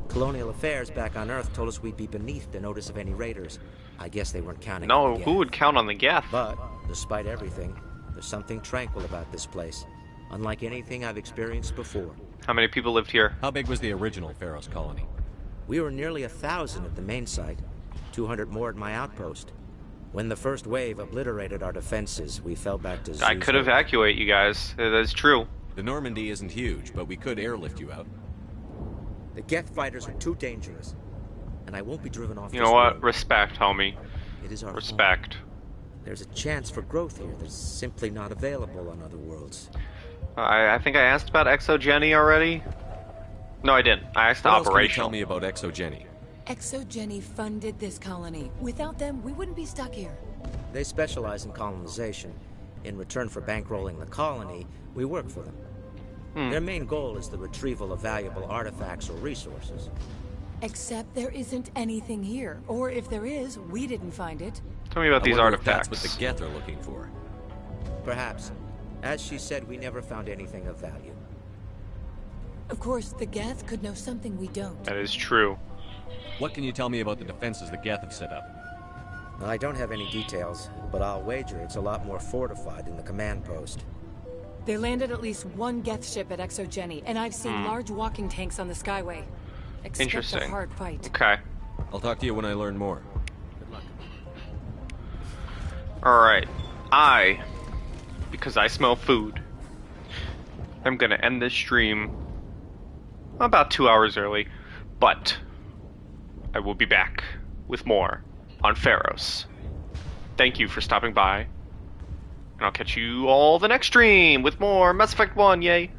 Colonial affairs back on Earth told us we'd be beneath the notice of any raiders. I guess they weren't counting on the Geth. Who would count on the Geth? But, despite everything, there's something tranquil about this place. Unlike anything I've experienced before. How many people lived here? How big was the original Pharos colony? We were nearly 1,000 at the main site. 200 more at my outpost. When the first wave obliterated our defenses, we fell back to Zoo's I could evacuate you guys. That's true. The Normandy isn't huge, but we could airlift you out. The Geth fighters are too dangerous, and I won't be driven off. You know what? Respect, homie. It is our respect. Home. There's a chance for growth here that's simply not available on other worlds. I think I asked about Exogeny already. No, I didn't. I asked what operational. Else can you tell me about Exogeny? Exogeny funded this colony. Without them, we wouldn't be stuck here. They specialize in colonization. In return for bankrolling the colony, we work for them. Their main goal is the retrieval of valuable artifacts or resources. Except there isn't anything here. Or if there is, we didn't find it. Tell me about these artifacts. That's what the Geth are looking for. Perhaps. As she said, we never found anything of value. Of course, the Geth could know something we don't. That is true. What can you tell me about the defenses the Geth have set up? I don't have any details, but I'll wager it's a lot more fortified than the command post. They landed at least one Geth ship at Exogeny, and I've seen large walking tanks on the Skyway. Expect a hard fight. Okay. I'll talk to you when I learn more. Good luck. Alright. Because I smell food, I'm gonna end this stream about 2 hours early, but I will be back with more on Pharos. Thank you for stopping by, and I'll catch you all the next stream with more Mass Effect 1, yay!